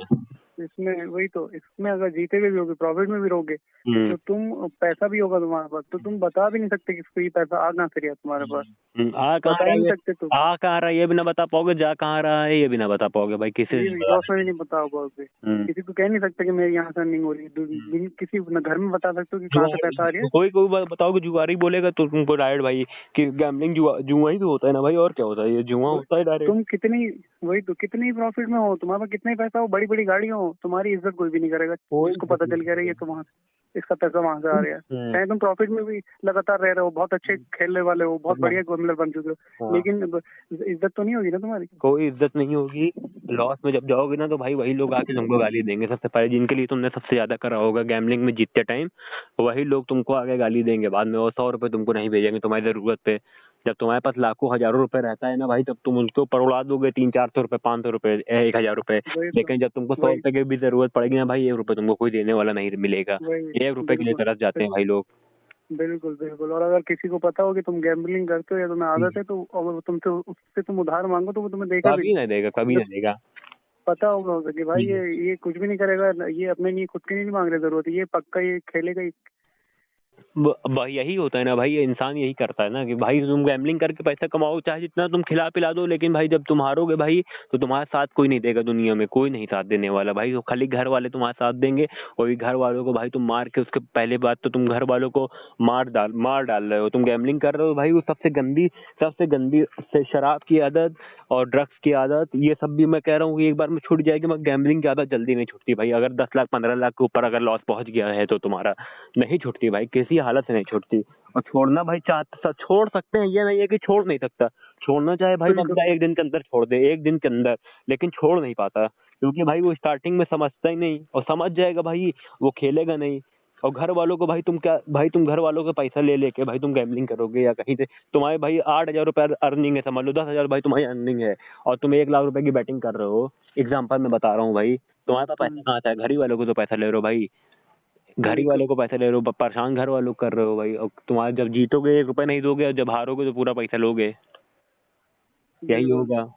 इसमें वही तो, इसमें अगर जीते भी रहोगे, प्रॉफिट में भी रहोगे, हम्म। तो तुम पैसा भी होगा तुम्हारे पास, तो तुम बता भी नहीं सकते कि ये पैसा आ कहाँ से रहा तुम्हारे पास। आ कहाँ बता रहा ही है नहीं ये, सकते तुम। आ कहाँ रहा है ये भी ना बता पाओगे, जा कहाँ रहा है ये भी ना बता पाओगे भाई, किसी से ये नहीं लॉस बता में भी नहीं बता पाओगे। सकते। किसी को कह नहीं सकते कि मेरी यहाँ से अर्निंग हो रही है। किसी न घर में बता सकते हो कि कहाँ से पैसा आ रहा है। कोई कोई बताओगे जुआरी बोलेगा तो तुमको डायरेक्ट भाई कि गैम्बलिंग जुआ ही तो होता है ना भाई, और क्या होता है, ये जुआ वो- होता है डायरेक्ट। तुम कितनी, वही तो, कितनी प्रॉफिट में हो, तुम्हारे पास कितना ही पैसा हो, बड़ी बड़ी गाड़ी हो, तुम्हारी इज्जत कोई भी नहीं करेगा। कोई जिसको पता चल गया रही है तो वहां से इसका पैसा वहां से आ रहा है। चाहे तुम प्रॉफिट में भी लगातार रह रहे हो, बहुत अच्छे खेलने वाले हो, बहुत बढ़िया गैम्बलर बन चुके हो, हाँ, लेकिन इज्जत तो नहीं होगी ना तुम्हारी। कोई इज्जत नहीं होगी। लॉस में जब जाओगे ना, तो भाई वही लोग आके तुमको गाली देंगे सबसे पहले, जिनके लिए तुमने सबसे ज्यादा करा होगा गैम्बलिंग में जीतते टाइम, वही लोग तुमको आगे गाली देंगे बाद में, और 100 रुपए तुमको नहीं भेजेंगे तुम्हारी जरूरत पे। जब तुम्हारे पास लाखों हजारों रुपए रहता है ना भाई, तब तुम उनको ऊपर उड़ा दोगे 300-400 रुपए, 500 रुपए, 1,000 रुपए। वही तो, लेकिन जब तुमको सौ वही रुपए की भी जरूरत पड़ेगी ना भाई, 1 रुपए तुमको कोई देने वाला नहीं मिलेगा। वही 1 रुपए के लिए बिल्कुल तरस जाते हैं भाई लोग। बिल्कुल बिल्कुल। और अगर किसी को पता हो कि तुम गैम्बलिंग करते हो या तुम्हें आदत है, तो अगर तुमसे उससे तुम उधार मांगो तो वो तुम्हें देगा भी कभी नहीं। नहीं देगा, कभी जब नहीं देगा। पता होगा उसे कि भाई ये कुछ भी नहीं करेगा, ये अपने लिए खुद के लिए नहीं मांग रहे जरूरत, ये पक्का ये खेलेगा ही। यही होता है ना भाई, इंसान यही करता है ना कि भाई तुम गैम्बलिंग करके पैसा कमाओ, चाहे जितना तुम खिला पिला दो, लेकिन भाई जब तुम हारोगे भाई, तो तुम्हारा साथ कोई नहीं देगा, दुनिया में कोई नहीं साथ देने वाला भाई, तो खाली घर वाले तुम्हारा साथ देंगे। और भी घर वालों को भाई तुम मार के, उसके पहले बात तो तुम घर वालों को मार डाल रहे हो, तुम गैम्बलिंग कर रहे हो भाई, वो सबसे गंदी से शराब की आदत और ड्रग्स की आदत, ये सब भी मैं कह रहा हूँ कि एक बार में छूट जाएगी, मगर गैम्बलिंग की आदत जल्दी नहीं छूटती भाई। अगर 10 लाख 15 लाख के ऊपर अगर लॉस पहुंच गया है तो तुम्हारा नहीं छूटती भाई, किसी हालत से नहीं छूटती। और छोड़ना भाई छोड़ सकते हैं, ये नहीं है कि छोड़ नहीं सकता। छोड़ना चाहे भाई बिल्कुल बंदा 1 दिन के अंदर छोड़ दे, 1 दिन के अंदर, लेकिन छोड़ नहीं पाता, क्योंकि भाई वो स्टार्टिंग में समझता ही नहीं, और समझ जाएगा भाई वो खेलेगा नहीं। और घर वालों को भाई तुम घर वालों के पैसा ले लेके भाई तुम गैम्बलिंग करोगे, या कहीं से तुम्हारे भाई 8,000 रुपए अर्निंग है, समझ लो 10,000 भाई तुम्हारी अर्निंग है, और तुम 1 लाख रुपए की बैटिंग कर रहे हो, एग्जाम्पल मैं बता रहा हूँ भाई, तुम्हारे पास पैसा कहाँ आता है, घर ही वालों को तो पैसा ले रहे हो भाई, घर ही वालों बिल्कुल को पैसा ले रहे हो, परेशान घर वालों को कर रहे हो भाई, और तुम्हारे जब जीतोगे 1 रुपए नहीं दोगे, और जब हारोगे तो पूरा पैसा लोगे, यही बिल्कुल होगा।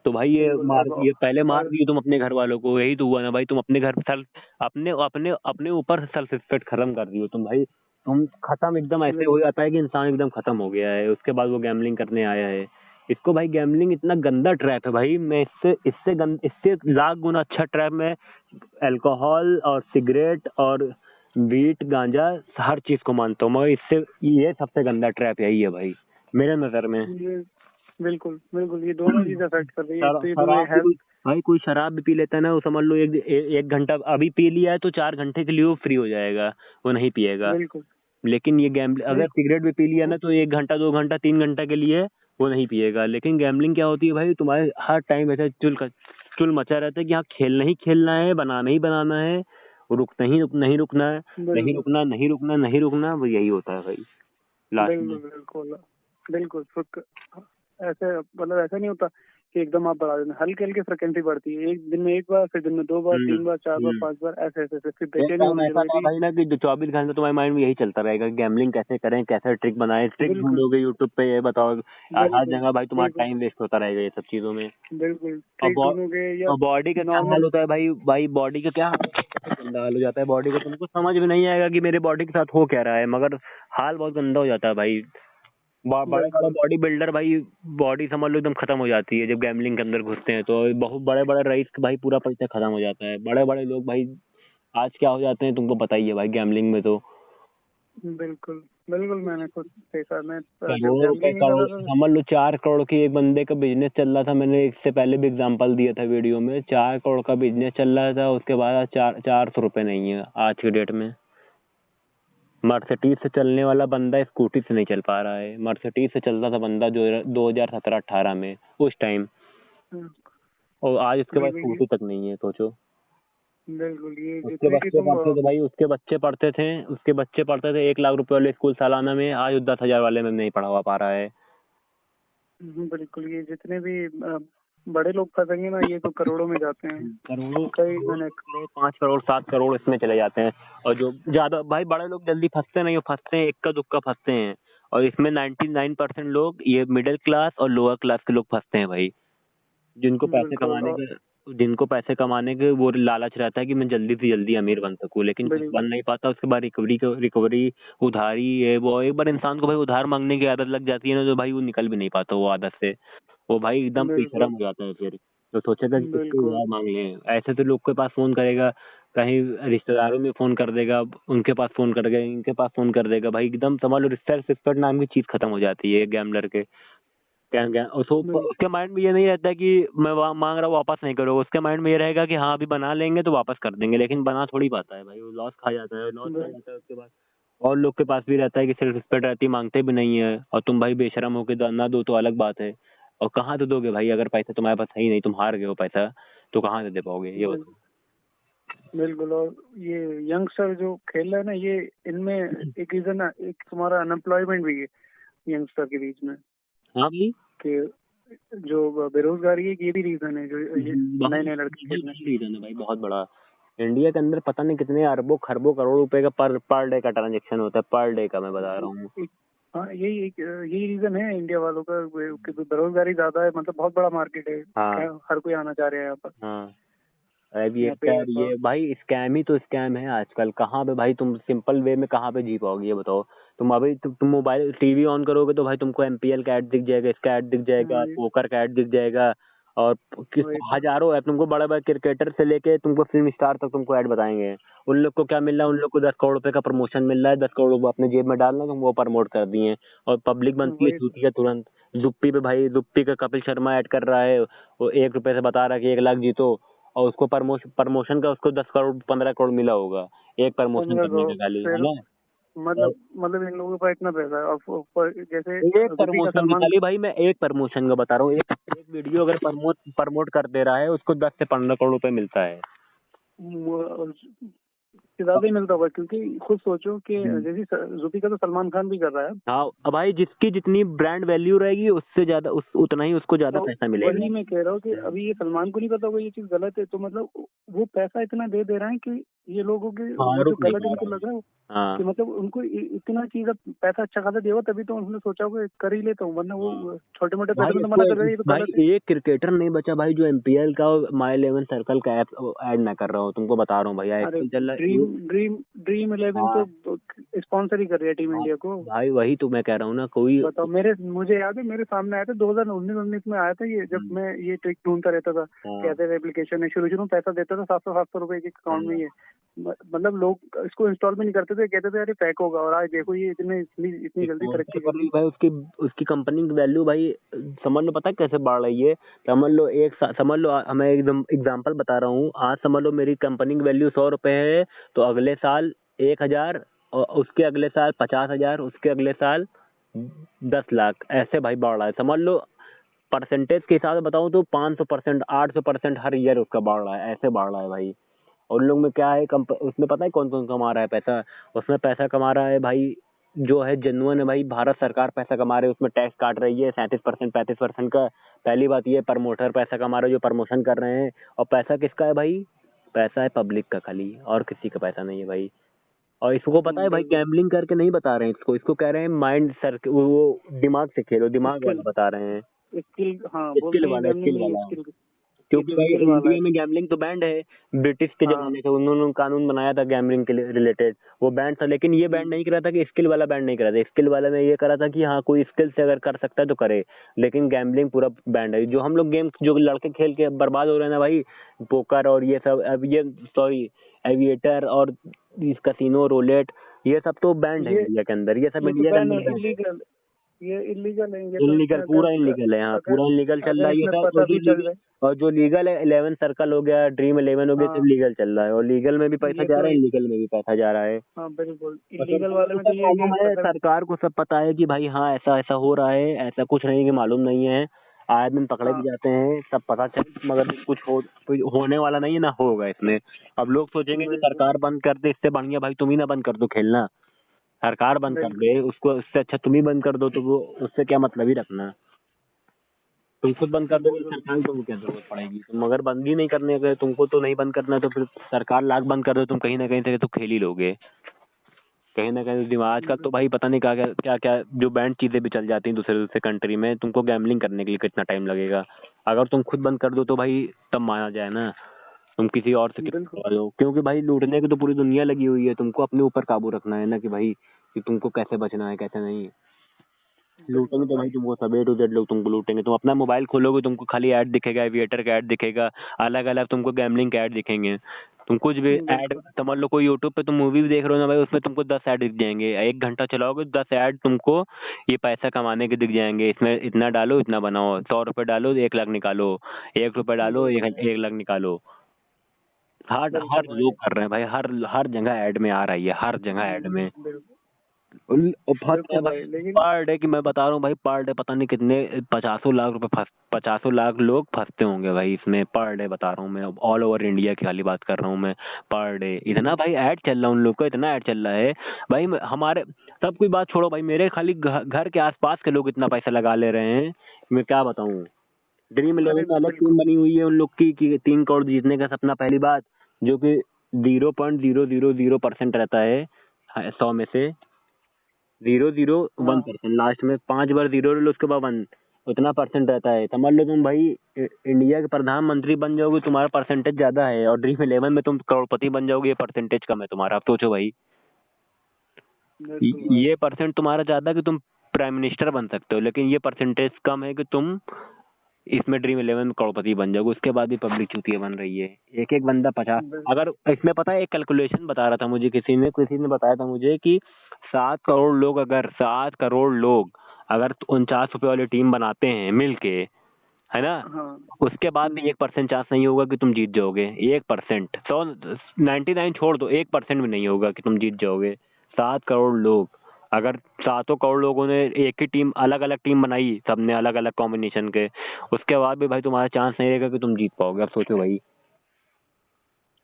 तो भाई बिल्कुल। ये पहले मार और दिए तुम अपने घर वालों को, यही तो हुआ ना भाई, तुम अपने घर सेल्फ अपने अपने अपने ऊपर सेल्फ रिस्पेक्ट खत्म कर दियो तुम भाई, तुम खत्म एकदम, ऐसे हो बिल्कुल जाता है कि इंसान एकदम खत्म हो गया है, उसके बाद वो गैम्बलिंग करने आया है। इसको भाई गैम्बलिंग इतना गंदा ट्रैप है भाई, मैं इससे लाख गुना अच्छा ट्रैप मैं अल्कोहल और सिगरेट और बीट गांजा हर चीज को मानता हूँ, मगर इससे ये सबसे गंदा ट्रैप यही है भाई मेरे नजर में। ये बिल्कुल बिल्कुल, ये दोनों चीजें अफेक्ट कर रही है। एक तो ये तुम्हें शराब भी हेल्थ। भाई कोई शराब भी पी लेता है ना, वो समझ लो 1 घंटा अभी पी लिया है तो 4 घंटे के लिए वो फ्री हो जाएगा, वो नहीं पिएगा। बिल्कुल लेकिन ये अगर नहीं सिगरेट भी पी लिया ना, तो 1 घंटा 2 घंटा 3 घंटा के लिए वो नहीं पिएगा। लेकिन गैम्बलिंग क्या होती है भाई, तुम्हारे हर टाइम ऐसा चुल मचा रहता है कि हाँ खेलना ही खेलना है, बनाना ही बनाना है, नहीं रुकना है, नहीं बिल्कुल रुकना नहीं रुकना नहीं रुकना, वो यही होता है भाई लास्ट में। बिल्कुल बिल्कुल बिल्कुल। ऐसे मतलब ऐसा नहीं होता कि एकदम आप बढ़ा देना, हल्की हल्की फ्रिक्वेंसी बढ़ती है, एक दिन में एक बार, फिर दिन में 2 बार, हम्म 3 बार, 4 बार, हम्म 5 बार, ऐसे ऐसे ऐसे, फिर एक बेचैनी टाइम होनी ऐसा शुरू था होती भाई ना कि जो 24 घंटे तुम्हारे माइंड में यही चलता रहेगा, गैम्बलिंग कैसे करें, कैसे ट्रिक बनाए, है। ट्रिक बिल्कुल ढूंढोगे यूट्यूब पे, ये बताओ हर बिल्कुल जगह भाई तुम्हारा बिल्कुल टाइम वेस्ट होता रहेगा ये सब चीजों में। बिल्कुल, और ट्रिक ढूंढोगे या और बॉडी का क्या हाल नॉर्मल। होता है भाई, बॉडी का क्या हाल गंदा हाल हो जाता है बॉडी का, तुमको समझ में नहीं आएगा कि मेरे बॉडी के साथ हो क्या रहा है, मगर हाल बहुत गंदा हो जाता है भाई। बड़े बड़े बिल्कुल बॉडी बिल्डर भाई, बॉडी समझ लो एकदम खत्म हो जाती है जब गैम्बलिंग के अंदर घुसते हैं, तो बहुत बड़े बड़े रईस का भाई पूरा पैसा खत्म हो जाता है, बड़े बड़े लोग भाई आज क्या हो जाते हैं तुमको पता ही है भाई गैम्बलिंग में तो। बिल्कुल बिल्कुल मैंने खुद देखा। मैं जब करोड़ों रुपए गैम्बलिंग नहीं कर करोड़ रहा था। समझ लो 4 करोड़ की एक बंदे का बिजनेस चल रहा था। मैंने इससे पहले भी एग्जांपल दिया था वीडियो में। 4 करोड़ का बिजनेस चल रहा था, उसके बाद आज 400 रुपए नहीं है आज की डेट में। मर्सिडीज से चलने वाला बंदा स्कूटी से नहीं चल पा रहा है। मर्सिडीज से चलता था बंदा जो 2017-18 में उस टाइम, हम्म, और आज उसके वही पास वही स्कूटी तक नहीं है, सोचो। बिल्कुल। ये उसके जितने की बच्चे तुम पढ़ते थे भाई, उसके बच्चे पढ़ते थे 1 लाख रुपए वाले स्कूल सालाना में, आज 10,000 वाले में नहीं पढ़ा पा रहा है। बिल्कुल, ये जितने भी बड़े लोग फंसेंगे ना, ये तो करोड़ों में जाते हैं। करोड़ों कई करोड़ मैंने 5 करोड़ 7 करोड़ इसमें चले जाते हैं। और जो ज्यादा भाई बड़े लोग जल्दी फंसते नहीं, वो फंसते हैं इक्का दुक्का फंसते हैं। और इसमें 99% लोग ये मिडिल क्लास और लोअर क्लास के लोग फंसते हैं भाई। जिनको पैसे बिल्कुल। कमाने और के जिनको पैसे कमाने के वो लालच रहता है कि मैं जल्दी से जल्दी अमीर बन सकूं, लेकिन कुछ बन बिल्कुल नहीं पाता। उसके बाद रिकवरी उधारी है वो। एक बार इंसान को भाई उधार मांगने की आदत लग जाती है ना, तो भाई वो निकल भी नहीं पाता वो आदत से। वो भाई एकदम बेशरम बिल्कुल हो जाता है फिर। तो सोचेगा कि किससे बिल्कुल उधार मांग लें। ऐसे तो लोग के पास फोन करेगा, कहीं रिश्तेदारों में फोन कर देगा, उनके पास फोन कर देगा, इनके पास फोन कर देगा, भाई एकदम समझ लो सेल्फ रिस्पेक्ट नाम की चीज खत्म हो जाती है गैम्बलर के। क्या क्या बिल- उसके माइंड में ये नहीं रहता है कि मैं मांग रहा हूँ वापस नहीं करो। उसके माइंड में ये रहेगा कि हाँ अभी बना लेंगे तो वापस कर देंगे, लेकिन बना थोड़ी पाता है भाई। वो लॉस खा जाता है, लॉस खा बिल- जाता है। उसके बाद और लोग के पास भी रहता है कि सेल्फ रिस्पेक्ट रहती है, मांगते भी नहीं है। और तुम भाई बेशरम होके ना दो तो अलग बात है। और कहाँ से दोगे भाई अगर पैसा तुम्हारे पास है ही नहीं, तुम हार गए हो पैसा, तो कहाँ से दे पाओगे ये बिल- बताओ। बिल्कुल। और ये यंगस्टर जो खेल रहा है ना, ये इनमें एक रीजन है, एक तुम्हारा अनएम्प्लॉयमेंट भी है यंगस्टर के बीच में, हाँ भाई, कि जो बेरोजगारी है, ये भी रीजन है जो ये बहुत नए नए लड़के बहुत खेल रहे बड़ा रीजन है भाई, बहुत बड़ा। इंडिया के अंदर पता नहीं कितने अरबों खरबों करोड़ रुपए का पर डे का ट्रांजेक्शन होता है, पर डे का मैं बता रहा हूँ। हैं। हाँ, यही रीजन है इंडिया वालों का, कि बेरोजगारी ज्यादा है। मतलब बहुत बड़ा मार्केट है, हाँ हर कोई आना चाह रहा है यहाँ पर। हाँ। अब ये यहाँ पे क्या, ये भाई स्कैम ही तो स्कैम है आजकल। कहाँ पे भाई तुम सिंपल वे में कहाँ पे जी पाओगे ये बताओ। तुम अभी तुम मोबाइल टीवी ऑन करोगे तो भाई तुमको एमपीएल का ऐड दिख जाएगा, इसका ऐड दिख जाएगा, ये पोकर का ऐड दिख जाएगा। और किस वही तो। हजारों ऐप, तुमको बड़े बड़े क्रिकेटर से लेके तुमको फिल्म स्टार तक तुमको ऐड बताएंगे। उन लोग को क्या मिल रहा है? उन लोग को 10 करोड़ रुपए का प्रमोशन मिल रहा है। 10 करोड़ वो अपने जेब में डालना, तुम वो प्रमोट कर दिए। और पब्लिक बनती है वही तो। चूतिया तुरंत। दुप्पी पे भाई, दुप्पी का कपिल शर्मा ऐड कर रहा है, वो 1 रुपए से बता रहा है कि 1 लाख जीतो। और उसको प्रमोशन का उसको 10 करोड़ 15 करोड़ मिला होगा एक प्रमोशन 15 करोड़। करने का खाली, है फिर ना। और मतलब इन लोगों के पास इतना पैसा है। और जैसे एक रूपी का प्रमोशन का सलमान। खाली भाई, मैं एक प्रमोशन का बता रहा हूँ। एक वीडियो अगर प्रमोट कर दे रहा है, उसको 10 से 15 करोड़ रुपए मिलता है। ज्यादा ही मिलता होगा, क्योंकि खुद सोचो कि हम्म। जैसे रूपी का तो सलमान खान भी कर रहा है। हाँ अब भाई जिसकी जितनी ब्रांड वैल्यू रहेगी उससे ज्यादा उतना ही उसको ज्यादा तो पैसा मिलेगा। वही मैं कह रहा हूँ कि अभी ये सलमान को नहीं पता होगा ये चीज गलत है, तो मतलब वो पैसा इतना दे दे रहे हैं कि ये लोगों के, हाँ वो जो रुक नहीं गलत पा इनको रहा है। लग रहा है कि हाँ मतलब उनको इतना चीज, अब पैसा अच्छा खासा दिया होगा तभी तो उन्होंने सोचा होगा कर ही लेता हूँ, वरना हाँ वो छोटे मोटे पैसे भाई में तो उसको मना कर रहे हैं, ये तो भाई गलत है। एक क्रिकेटर नहीं बचा भाई जो एमपीएल का माई इलेवन सर्कल का ऐड ना कर रहा हूँ। तुमको बता रहा हूँ भाई, अरे आईपीएल चल रहा है ड्रीम ये। ड्रीम ड्रीम 11 हाँ तो स्पॉन्सर ही कर रही है टीम हाँ इंडिया को। भाई वही तो मैं कह रहा हूँ ना, कोई। बताओ, मुझे याद है, मेरे सामने आया था 2019 में आया था ये, जब हम्म, मैं ये ट्रिक ढूंढता रहता था हाँ कैसे एप्लीकेशन है। शुरू में पैसा देता था 700 रुपए के अकाउंट में हाँ। ये। मतलब लोग इसको इंस्टॉल भी नहीं करते थे, कहते थे अरे पैक होगा, और आज देखो ये इतनी जल्दी स्पॉन्सर तरक्की कर कर रही ली। भाई, उसकी उसकी कंपनी की वैल्यू भाई समझ लो पता है कैसे बढ़ रही है। समझ लो समझ लो मैं एकदम एग्जांपल बता रहा हूँ। आज समझ लो मेरी कंपनी की वैल्यू 100 रुपए है, तो अगले साल 1,000, और उसके अगले साल 50,000, उसके अगले साल 10 लाख, ऐसे भाई बढ़ रहा है। समझ लो परसेंटेज के हिसाब से बताऊं तो 500%, 800% हर ईयर उसका बढ़ रहा है, ऐसे बढ़ रहा है भाई। और उन लोग में क्या है, उसमें पता है कौन कौन कमा रहा है पैसा? उसमें पैसा कमा रहा है भाई जो है जेन्युइन है भाई। भारत सरकार पैसा कमा रही है, उसमें टैक्स काट रही है 37% 35% का। पहली बात ये, प्रमोटर पैसा कमा रहे हैं जो प्रमोशन कर रहे हैं। और पैसा किसका है भाई? पैसा है पब्लिक का खाली, और किसी का पैसा नहीं है भाई। और इसको पता है भाई, बिल्कुल। गैम्बलिंग करके नहीं बता रहे हैं इसको कह रहे हैं माइंड सर, वो दिमाग से खेलो, दिमाग वाला स्किल बता रहे हैं। स्किल हाँ, स्किल बोलते हैं वाला, गैमलिंग स्किल में, ये वाला। स्किल, ये क्योंकि तो भाई स्किल वाला है। इंडिया में गैम्बलिंग तो बैंड है। ब्रिटिश के हाँ। जमाने से उन्होंने कानून बनाया था गैम्बलिंग के रिलेटेड, वो बैंड था। लेकिन ये बैंड हम्म, नहीं करा था कि स्किल वाला बैंड नहीं करा था। स्किल वाला में ये करा था कि हाँ कोई स्किल से अगर कर सकता है तो करे। लेकिन गैम्बलिंग पूरा बैंड है। जो हम लोग गेम जो लड़के खेल के बर्बाद हो रहे हैं ना भाई, पोकर और ये सब, अब ये सॉरी एविएटर और कसिनो रोलेट, ये सब तो बैंड है ये इंडिया के अंदर, ये सब ये तो इंडिया के बैन है, अंदर बैंड है। इलीगल, ये इलीगल है, ये तो इलीगल, इसमें पूरा अगर इलीगल है, हाँ अगर पूरा इलीगल चल रहा अगर है ये इसमें सब। पता भी चल जाए। और जो लीगल है 11 सर्कल हो गया, ड्रीम 11 हो गया, सब हाँ, लीगल चल रहा है, और लीगल में भी पैसा ये जा तो रहा है, इलीगल में भी पैसा जा रहा है। हाँ बिल्कुल, और इलीगल सरकार वाले को में तो सब ये है मालूम कि है, अगर सरकार को सब पता है कि भाई हाँ ऐसा ऐसा हो रहा है, ऐसा कुछ नहीं कि मालूम नहीं है, आए दिन पकड़े भी हाँ जाते हैं, सब पता चल, मगर कुछ होने वाला नहीं है, ना होगा इसमें। अब लोग सोचेंगे कि बिल्कुल सरकार बंद कर दे, इससे बढ़िया भाई तुम ही ना बंद कर दो खेलना, सरकार बंद कर बिल्कुल दे उसको, उससे अच्छा तुम ही बंद कर दो, तो वो उससे क्या मतलब ही रखना। तुम खुद बंद कर वो दोगे, तो सरकार को क्या जरूरत पड़ेगी। तुम अगर बंद ही नहीं करने गए, तुमको तो नहीं बंद करना, तो फिर सरकार लाख बंद कर दो, तुम कहीं ना कहीं से तो खेल ही लोगे। कहीं ना कहीं दिमाग का तो भाई पता नहीं क्या क्या क्या क्या जो बैंड चीजें भी चल जाती हैं दूसरे दूसरे कंट्री में, तुमको गैम्बलिंग करने के लिए कितना टाइम लगेगा। अगर तुम खुद बंद कर दो तो भाई तब माना जाए ना, तुम किसी और से क्यों बिल्कुल करवा लो, क्योंकि भाई लूटने की तो पूरी दुनिया लगी हुई है, तुमको अपने ऊपर काबू रखना है ना, कि भाई कि तुमको कैसे बचना है कैसे नहीं। लूटेंगे बिल्कुल तो भाई भाई। तुमको सब A to Z लोग तुमको लूटेंगे। तुम अपना मोबाइल खोलोगे तुमको खाली ऐड दिखेगा, एविएटर का ऐड दिखेगा, अलग अलग तुमको गैम्बलिंग का ऐड दिखेंगे। तुम कुछ भी ऐड, बिल्कुल समझ लो कोई यूट्यूब पे तुम मूवी भी देख रहे हो ना भाई, उसमें तुमको 10 ऐड दिख जाएंगे, 1 घंटा चलाओगे 10 ऐड तुमको, ये पैसा कमाने के दिख जाएंगे, इसमें इतना डालो इतना बनाओ, 100 रुपए डालो 1 लाख निकालो, 1 रुपए डालो बिल्कुल 1 लाख निकालो। हर हर बिल्कुल भाई। लोग कर रहे हैं भाई, हर हर जगह ऐड में आ रही है, हर जगह ऐड में। बिल्कुल फंसते बिल्कुल हैं भाई भाई, लेकिन पर डे की, मैं बता रहा हूँ भाई, पर डे पता नहीं कितने 50 लाख रुपए 50 लाख लोग फंसते होंगे भाई इसमें पर डे, बता रहा हूँ मैं, ऑल ओवर इंडिया की खाली बात कर रहा हूँ मैं। पर डे इतना भाई ऐड चल रहा है उन लोग का, इतना ऐड चल रहा है भाई। हमारे सब कोई बात छोड़ो भाई, मेरे खाली घर के आसपास के लोग इतना पैसा लगा ले रहे हैं, मैं क्या बताऊँ। ड्रीम अरे 11 में अलग टीम बिल्कुल बनी हुई है उन लोग की, कि 3 करोड़ जीतने का सपना, पहली बात, जो कि 0.000% रहता है 100 में से, 001 हाँ परसेंट, लास्ट में 5 बार जीरो ले लो उसके बाद 1, उतना परसेंट रहता है। समझ लो तुम भाई इंडिया के प्रधानमंत्री बन जाओगे, तुम्हारा परसेंटेज ज्यादा है, और ड्रीम 11 में तुम करोड़पति बन जाओगे, ये परसेंटेज कम है तुम्हारा। आप सोचो भाई, बिल्कुल भाई। ये परसेंट तुम्हारा ज्यादा है कि तुम प्राइम मिनिस्टर बन सकते हो, लेकिन ये परसेंटेज कम है कि तुम इसमें ड्रीम 11 में करोड़पति बन जाओगे। उसके बाद भी पब्लिक चूतिया बन रही है, एक एक बंदा 50, बिल्कुल अगर इसमें पता है एक कैलकुलेशन बता रहा था मुझे, किसी ने बताया था मुझे कि 7 करोड़ लोग अगर 49 रुपए वाली टीम बनाते हैं मिलके, है ना, हाँ। उसके बाद भी 1% चांस नहीं होगा कि तुम जीत जाओगे। 1%, 99 छोड़ दो, 1% भी नहीं होगा कि तुम जीत जाओगे। 7 करोड़ लोग, अगर 7 करोड़ लोगों ने एक ही टीम, अलग अलग टीम बनाई, सबने अलग अलग कॉम्बिनेशन के, उसके बाद भी भाई तुम्हारा चांस नहीं रहेगा कि तुम जीत पाओगे। अब सोचो भाई,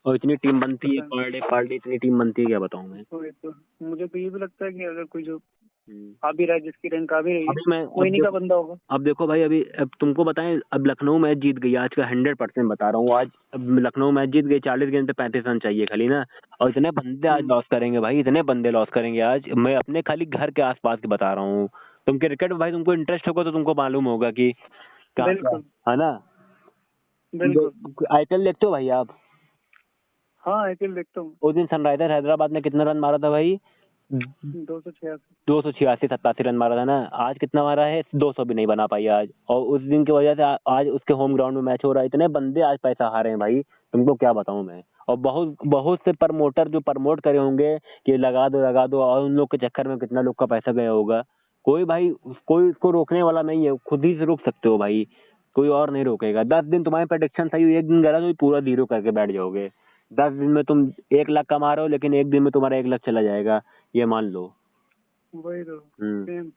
और इतनी टीम बनती है, पता पर डे इतनी टीम बनती है, क्या बताऊं मैं। नहीं, तो मुझे तो ये भी लगता है कि अगर कोई जो हम्म। आ भी रहा है, जिसकी रैंक आ भी रही है, अभी मैं वो इन्हीं का बंदा होगा। अब देखो भाई, अभी अब तुमको बताएं, अब लखनऊ मैच जीत गई आज का, 100% बता रहा हूँ। आज अब लखनऊ मैच जीत गई, 40 गेंद पे 35 रन चाहिए खाली ना, और इतने बंदे आज हम्म, लॉस करेंगे भाई, इतने बंदे लॉस करेंगे आज। मैं अपने खाली घर के आसपास की बता रहा हूँ। तुम क्रिकेट में भाई तुमको इंटरेस्ट होगा तो तुमको मालूम होगा कि कहाँ क्या बिल्कुल है ना। बिल्कुल। आईपीएल देखते हो भाई आप। हाँ आईपीएल देखता हूँ। उस दिन सनराइजर हैदराबाद ने कितना रन मारा था भाई, 286। 286-87 रन मारा था ना। आज कितना मारा है, 200 भी नहीं बना पाई आज, और उस दिन की वजह से आज उसके होम ग्राउंड में मैच हो रहा है, इतने बंदे आज पैसा हारे हैं भाई, तुमको क्या बताऊं मैं। और बहुत बहुत से प्रमोटर जो प्रमोट करे होंगे कि लगा दो, और उन लोग के चक्कर में कितना लोग का पैसा गया होगा। कोई भाई, कोई इसको रोकने वाला नहीं है, खुद ही से रोक सकते हो भाई, कोई और नहीं रोकेगा। 10 दिन तुम्हारी प्रेडिक्शन सही हुई, एक दिन गलत हुई, पूरा जीरो करके बैठ जाओगे। 10 दिन में तुम 1 लाख कमा रहे हो, लेकिन एक दिन में तुम्हारा 1 लाख चला जाएगा, ये मान लो। वही तो हम्म। सेम।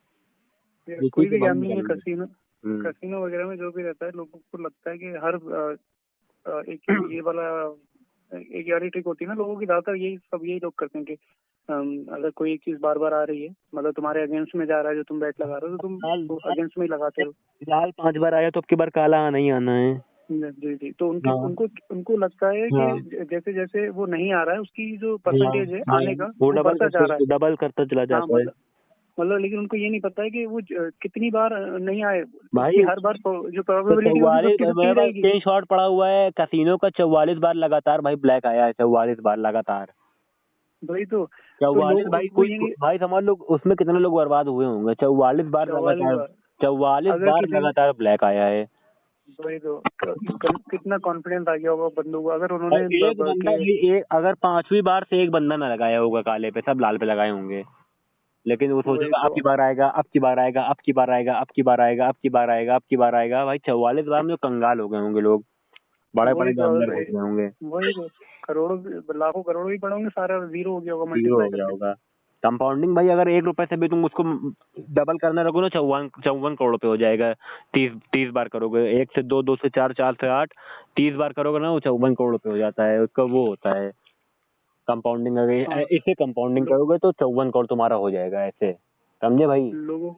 इसी कोई के भी बाद गैम्बलिंग निकल में गए। कसिनो हम्म। कसिनो वगैरह में जो भी रहता है, लोगों को लगता है कि हर एक ये वाला एक यारी ट्रिक होती है ना लोगों की, ज्यादातर यही लोग करते हैं कि अगर कोई एक चीज बार बार आ रही है, मतलब तुम्हारे अगेंस्ट में जा रहा है, जो तुम बैट लगा रहे हो, तो लाल तुम अगेंस्ट में ही लगाते हो। लाल 5 बार आया तो अब की बार काला आना ही आना है। जी जी, तो उनके हाँ उनको उनको लगता है कि हाँ जैसे जैसे वो नहीं आ रहा है, उसकी जो हाँ परसेंटेज है हाँ, आने का, वो वो बढ़ता जा रहा है। डबल करता चला हाँ जाता है मतलब लेकिन उनको ये नहीं पता है कि वो कितनी बार नहीं आए, भाई। उसकी हर बार जो तो प्रोबेबिलिटी होगी वो 44, 50-50 मेरे ही पास रहेगी। स्क्रीन शॉट पड़ा हुआ है, कैसीनो का 44 बार लगातार भाई ब्लैक आया है, 44 बार लगातार। वही तो। तो 44 लोग भाई, वो ये नहीं, भाई समझ लो उसमें कितने लोग बर्बाद हुए होंगे, 44 बार 44 लगातार, बार 44 अगर बार किसी लगातार ब्लैक आया है। वही तो कितना कॉन्फिडेंस आ गया होगा बंदों को, अगर उन्होंने एक बंदा अगर 5वीं बार से एक बंदा ना लगाया होगा काले पे, सब लाल पे लगाए होंगे, लेकिन वो वही सोचेगा अब तो की बार आएगा, अब की बार आएगा, अब की बार आएगा, अब की बार आएगा, अब की बार आएगा, अब की बार आएगा। भाई 44 बार में तो कंगाल हो गए होंगे लोग, बड़े बड़े वही तो जानवर हो गए होंगे, वही तो करोड़ों लाखों करोड़ों ही पड़े होंगे, सारा जीरो हो गया होगा जीरो मल्टीप्लाई हो गया करके। होगा। कंपाउंडिंग भाई अगर 1 रुपए से भी तुम उसको डबल करना रखो ना, 54 54 करोड़ पे हो जाएगा। 30 30 बार करोगे, 1 से 2, 2 से 4, 4 से 8, 30 बार करोगे ना, वो 54 करोड़ पे हो जाता है उसका, वो होता है कंपाउंडिंग। अगर हाँ इसे कंपाउंडिंग लो, करोगे तो 54 करोड़ तुम्हारा हो जाएगा ऐसे, समझे भाई। लोगों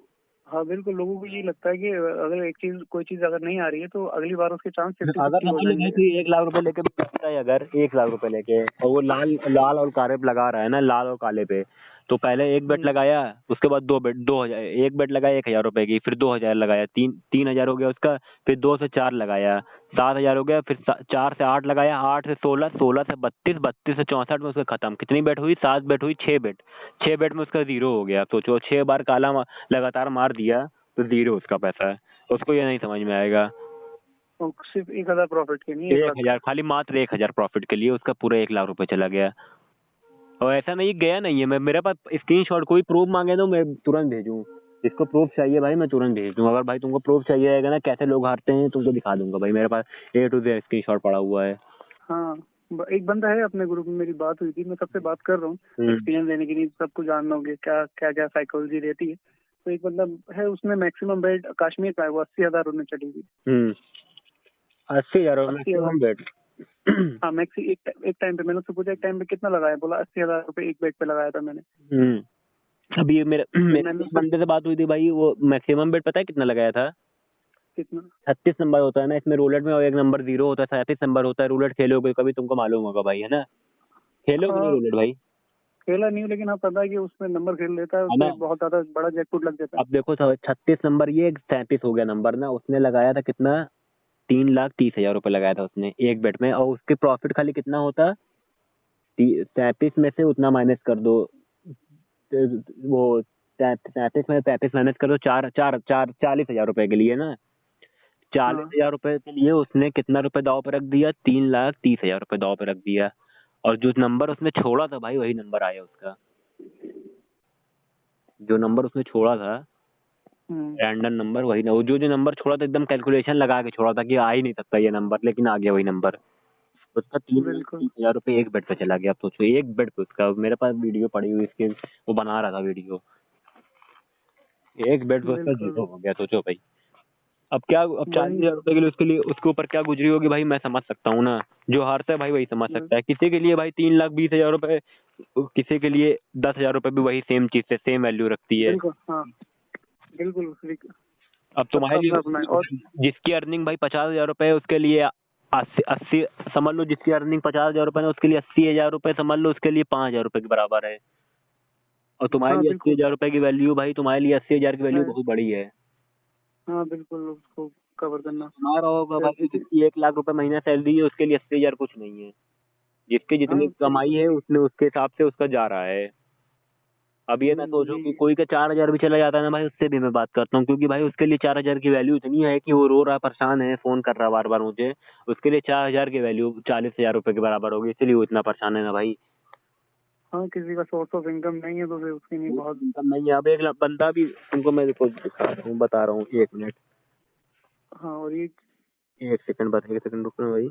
हाँ बिल्कुल, लोगों को यही लगता है कि अगर एक चीज कोई चीज अगर नहीं आ रही है तो अगली बार उसके चांस 50-50 अगर हो समझ लो भाई जाएंगे। कोई 1 लाख रुपए लेके भी बेचता है, अगर 1 लाख रुपए लेके और वो लाल लाल और काले पे लगा रहा है ना, लाल और काले पे, तो पहले एक बेट हम्म, लगाया, उसके बाद 2 बेट, 2,000, एक बेट लगाया 1,000 रुपए की, फिर 2,000 लगाया, 3,000 हो गया उसका, फिर 2 से 4 लगाया, 7,000 हो गया, फिर 4 से 8 लगाया, 8 से 16, 16 से 32, 32 से 64 में उसका खत्म। कितनी बेट हुई? 7 बेट हुई, 6 बेट, 6 बेट में उसका जीरो हो गया। सोचो 6 बार काला लगातार मार दिया तो जीरो उसका पैसा है। उसको ये नहीं समझ में आएगा। और सिर्फ 1,000 प्रॉफिट के नहीं, 1 लाख। 1,000, खाली मात्र 1,000 प्रॉफिट के लिए उसका पूरा 1 लाख रुपए चला गया। और ऐसा नहीं गया नहीं है, मैं मेरे पास स्क्रीनशॉट, कोई प्रूफ मांगे तो मैं तुरंत भेजूं। जिसको प्रूफ चाहिए भाई मैं तुरंत भेज दूं। अगर भाई तुमको प्रूफ चाहिए रहेगा ना कैसे लोग हारते हैं, तुमको दिखा दूंगा भाई, मेरे पास A to Z स्क्रीनशॉट पड़ा हुआ है। हाँ एक बंदा है अपने ग्रुप में, मेरी बात हुई थी, मैं सबसे बात कर रहा हूँ हम्म एक्सपीरियंस देने के लिए, सबको जानना होगा क्या क्या क्या साइकोलॉजी रहती है। तो एक बंदा है, उसने मैक्सिमम बेट कश्मीर का है, वो 80,000 उन्हें चली गई। हम्म 80,000 80,000। मैक्सिमम बेट। हाँ मैक्सी एक टाइम पे मैंने उससे पूछा एक टाइम पे कितना लगाया, बोला 80,000 रुपये एक बेट पे लगाया था मैंने। अभी मेरे फिर मेरे मैंने एक उससे बंदे से बात हुई थी भाई, वो मैक्सिमम बेट पता है कितना लगाया था? कितना 36 नंबर होता है ना इसमें रूलेट में, और एक नंबर जीरो होता है, 37 नंबर होता है। रूलेट खेलोगे कभी तुमको मालूम होगा भाई, है ना? खेलोगे नहीं हाँ रूलेट भाई? खेला नहीं हूँ, लेकिन हाँ पता है कि उसमें नंबर खेल लेता है, है ना? उससे बहुत ज्यादा बड़ा जैकपॉट लग जाता है। अब देखो 36 नंबर, ये 37 हो गया नंबर ना, उसने लगाया था कितना? 3,30,000 रुपए लगाया था उसने एक बेट में, और उसके प्रॉफिट खाली कितना होता? 37 में से उतना माइनस कर दो, वो 37 में 35 माइनस कर दो, 40,000 रुपए के लिए ना, चालीस हाँ हजार रुपए के लिए उसने कितना रुपए दाव पे रख दिया? 3,30,000 रुपए दाव पे रख दिया। और जो नंबर उसने छोड़ा था भाई वही नंबर आया उसका, जो नंबर उसने छोड़ा था हम्म, रैंडम नंबर, वही ना, वो जो नंबर छोड़ा था एकदम कैलकुलेशन लगा के छोड़ा था कि आ ही नहीं सकता ये नंबर, लेकिन आ गया वही नंबर। उसका तीन लाख बिल्कुल तीस हजार रुपये एक बेड पे चला गया। आप सोचो एक बेड पे उसका, मेरे पास वीडियो पड़ी हुई इसके, वो बना रहा था वीडियो, एक बेड पे उसका बिल्कुल। जीरो हो गया। सोचो भाई, अब क्या, अब चालीस वही हजार रुपए के लिए उसके ऊपर क्या गुजरी होगी भाई, मैं समझ सकता हूँ ना। जो हारता है भाई वही समझ सकता है। किसी के लिए भाई 3,20,000 रुपए, किसी के लिए 10,000 रुपए भी वही सेम चीज से सेम वैल्यू रखती है। बिल्कुल हाँ बिल्कुल अब तुम्हारे सबका अपना अपना है। लिए और जिसकी अर्निंग भाई 50,000 रुपए है उसके लिए 80 80 समझ लो, जिसकी अर्निंग 50,000 रुपए है उसके लिए 80,000 रुपए समझ लो, उसके लिए 5,000 रुपए के बराबर है। और तुम्हारे हाँ लिए अस्सी बिल्कुल हजार रुपए की वैल्यू भाई, तुम्हारे लिए 80,000 की वैल्यू है। बहुत बड़ी है। हाँ बिल्कुल उसको कवर करना तुम्हारा होगा फिर भाई, जिसकी 1 लाख रुपए महीना सैलरी है उसके लिए 80,000 कुछ नहीं है। जिसकी जितनी हाँ कमाई बिल्कुल है उसने उसके हिसाब से उसका जा रहा है। अब ये ना सोचो कि यही कोई का 4,000 भी चला जाता है ना भाई, उससे भी मैं बात करता हूँ, क्योंकि भाई उसके लिए 4,000 की वैल्यू इतनी है कि वो रो रहा परेशान है, फोन कर रहा बार बार मुझे। उसके लिए 4,000 की वैल्यू 40,000 रुपए के बराबर होगी, इसलिए वो इतना परेशान है ना भाई। हाँ किसी का सोर्स ऑफ इनकम नहीं है तो फिर उसके लिए बहुत। इनकम नहीं है। अब एक बंदा भी तुमको मैं देखो दिखा रहा हूँ, बता रहा हूँ, 1 मिनट, हाँ और ये 1 सेकंड, बस 1 सेकंड रुकना भाई।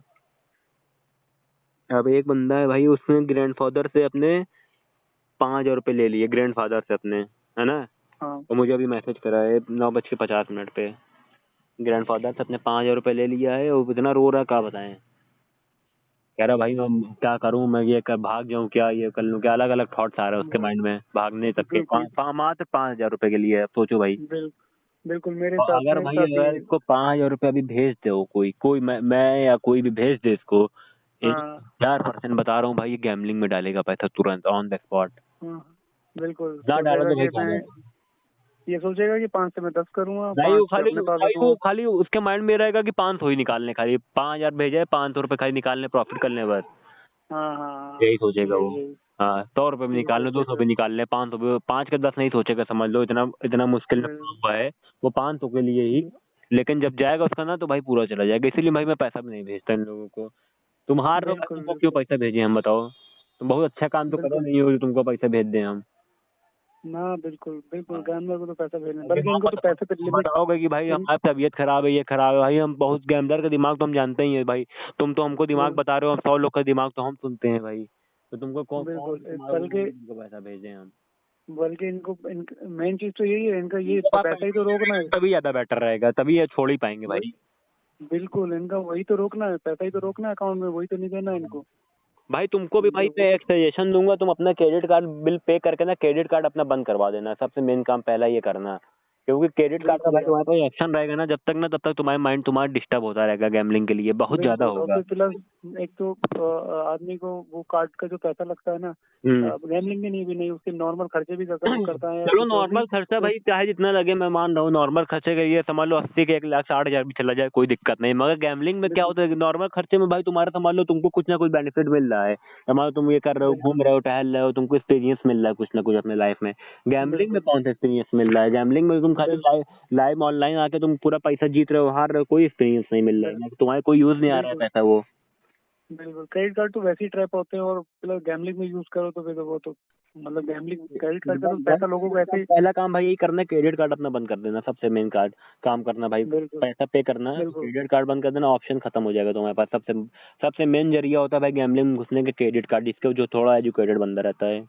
अब एक बंदा है भाई, उसने ग्रैंडफादर से अपने 5,000 रुपए ले लिए, ग्रैंडफादर से अपने, है ना? हाँ और मुझे अभी मैसेज करा है 9:50 पे, ग्रैंडफादर से अपने 5,000 रुपए ले लिया है, और इतना रो रहा है क्या बताएं। कह रहा भाई मैं क्या करूं, मैं ये कर भाग जाऊं क्या, ये कर लूं क्या, अलग अलग थॉट्स आ रहे हैं उसके माइंड में भागने तक के। बिल्कुल मात्र 5,000 रुपए के लिए, अब सोचो भाई। बिल्कुल बिल्कुल मेरे और साथ अगर मेरे भाई साथ भी अगर इसको 5,000 रुपये अभी भेज दो, कोई कोई मैं या कोई भी भेज दे इसको, एक हाँ 4% बता रहा हूँ भाई, ये गैमलिंग में डालेगा पैसा तुरंत ऑन द स्पॉट। हाँ बिल्कुल ना सोचेगा डालोगे भाई कि क्या मैं, करोगे? ये सोचेगा कि 5 से मैं 10 करूंगा, नहीं, 5 वो से खाली अपने पास भाई वो रखूंगा। खाली उसके माइंड में रहेगा कि 500 ही निकालने, खाली 5,000 भेजा है, 500 रुपये खाली निकालने, प्रॉफिट करने बस, हाँ हाँ यही सोचेगा वो। यही यही हाँ, 100 रुपये भी यही निकालने, 200 सोचेगा। भी निकालने, 500 भी, 5 के 10 नहीं सोचेगा, समझ लो इतना इतना मुश्किल में बिल, पड़ा हुआ है वो 500 के लिए ही। लेकिन जब जाएगा उसका ना तो भाई पूरा चला जाएगा। इसीलिए भाई मैं पैसा भी नहीं भेजता इन लोगों को। तुम हार रहे हो भाई, बिल्कुल तुमको क्यों बिल्कुल पैसा भेजें हम, बताओ? तुम बहुत अच्छा काम तो करो बिल्कुल। नहीं हो जो तुमको पैसा भेज दें हम। ना बिल्कुल बिल्कुल, हाँ। गैमलर को तो पैसा भेजना, और बल्कि इनको तो पैसे पे लिमिट। बताओगे कि भाई इन हमारी तबीयत खराब है, ये खराब है, भाई हम बहुत गैम्बलर का दिमाग तो हम जानते ही है भाई। तुम तो हमको दिमाग बिल, बता रहे हो, हम 100 लोग का दिमाग तो हम सुनते हैं भाई। तो तुमको कौन बिल्कुल दिमाग लगा बल्कि कि तुमको पैसा भेजें हम? बल्कि इनको मेन चीज तो यही है, इनका ये इनके पास पैसा ही तो रोकना है। तभी ज्यादा बेटर रहेगा, तभी ये छोड़ ही पाएंगे भाई। बिल्कुल, इनका वही तो रोकना है, पैसा ही तो रोकना है अकाउंट में, वही तो नहीं देना है इनको। भाई तुमको भी भाई मैं एक सजेशन दूंगा, तुम अपना क्रेडिट कार्ड बिल पे करके ना क्रेडिट कार्ड अपना बंद करवा देना। सबसे मेन काम पहला ये करना, क्योंकि क्रेडिट कार्ड का बिल्कुल भाई भाई, तुम्हारे पास एक्शन रहेगा ना जब तक ना, तब तक तुम्हारा माइंड तुम्हारा डिस्टर्ब होता रहेगा गैम्बलिंग के लिए, बहुत ज्यादा बिल्कुल। और होगा। फिर प्लस एक तो आदमी को वो कार्ड का जो पैसा लगता है ना, हम्म। गैमलिंग में नहीं भी नहीं, उसके नॉर्मल खर्चे भी अगर वो करता है या चलो कुछ और भी नॉर्मल खर्चा तो। भाई चाहे जितना लगे मैं मान रहा हूँ, नॉर्मल खर्चे करिए, समझ लो 80 के 1,60,000 भी चला जाए कोई दिक्कत नहीं। मगर गैम्बलिंग में क्या बिल्कुल होता है कि नॉर्मल खर्चे में भाई तुम्हारा समझ लो तुमको कुछ ना कुछ बेनिफिट मिल रहा है। समझ लो तुम ये कर रहे हो, घूम बिल्कुल रहे हो, टहल रहे हो, तुमको एक्सपीरियंस मिल रहा है कुछ ना कुछ अपने लाइफ में। गैम्बलिंग में बिल्कुल कौन सा एक्सपीरियंस मिल रहा है? गैम्बलिंग में तुम खाली बिल्कुल लाइव ऑनलाइन आके तुम पूरा पैसा जीत रहे हो, हार रहे हो, कोई एक्सपीरियंस नहीं मिल रहा है, तुम्हारे कोई यूज नहीं आ रहा है बिल्कुल पैसा वो। बिल्कुल। क्रेडिट कार्ड तो वैसे ही ट्रैप होते हैं, और प्लस गैमलिंग में यूज करो तो फिर तो वो तो मतलब गैमलिंग, क्रेडिट कार्ड का तो पैसा लोगों को ऐसे ही। पहला काम भाई यही करना है, क्रेडिट कार्ड अपना बंद कर देना, सबसे मेन कार्ड काम करना भाई। बिल्कुल पैसा पे करना, बिल्कुल क्रेडिट कार्ड बंद कर देना, ऑप्शन खत्म हो जाएगा तुम्हारे पास। सबसे सबसे मेन जरिया होता है भाई गैम्बलिंग में घुसने के, क्रेडिट कार्ड, जिसके जो थोड़ा एजुकेटेड बंदा रहता है।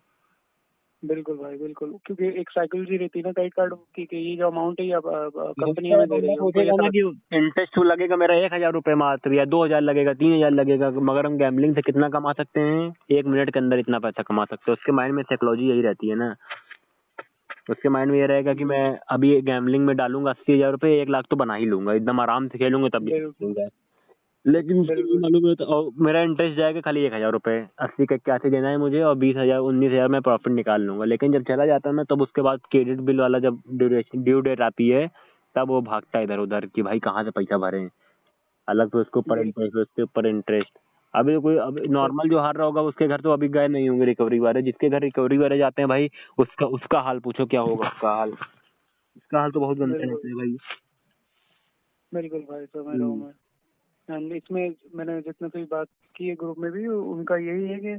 बिल्कुल भाई बिल्कुल, क्योंकि एक साइकोलॉजी रहती है ना क्रेडिट कार्ड की, कि ये जो अमाउंट है ये कंपनी सोचता है हमें दे बंदा, रही है, उनको सोचेगा ऐसा ना कि लगता इंटरेस्ट लगेगा मेरा 1,000 रुपये मात्र, या 2,000 लगेगा, 3,000 लगेगा, मगर हम गैम्बलिंग से कितना कमा सकते हैं? 1 मिनट के अंदर इतना पैसा कमा सकते हैं। उसके माइंड में साइकोलॉजी यही रहती है ना, उसके माइंड में ये रहेगा कि मैं अभी गैम्बलिंग में डालूंगा 80,000 रुपये, 1 लाख तो बना ही लूंगा, एकदम आराम से खेलूंगा तब भी बिल्कुल खेलूंगा। लेकिन उसको नहीं बिल्कुल मालूम है तो, और मेरा इंटरेस्ट जाएगा खाली 1,000 रुपये, 80 का 81 देना है मुझे, और 20,000 19,000 मैं प्रॉफिट निकाल लूंगा। लेकिन जब चला जाता है ना, तब उसके बाद क्रेडिट बिल वाला जब ड्यू डेट आती है, तब वो भागता है इधर उधर कि भाई कहाँ से पैसा भरें, अलग से उसके ऊपर बिल्कुल इंटरेस्ट, उसके ऊपर इंटरेस्ट। अभी तो कोई, अभी नॉर्मल जो हार रहा होगा उसके घर तो अभी गए नहीं होंगे रिकवरी वाले, जिसके घर रिकवरी वाले जाते हैं भाई, उसका उसका हाल पूछो क्या होगा, उसका हाल, उसका हाल तो बहुत गंदा बिल्कुल रहता है भाई। बिल्कुल भाई, समझ रहा हूँ मैं। एंड इसमें मैंने जितने से भी बात की है ग्रुप में भी, उनका यही है कि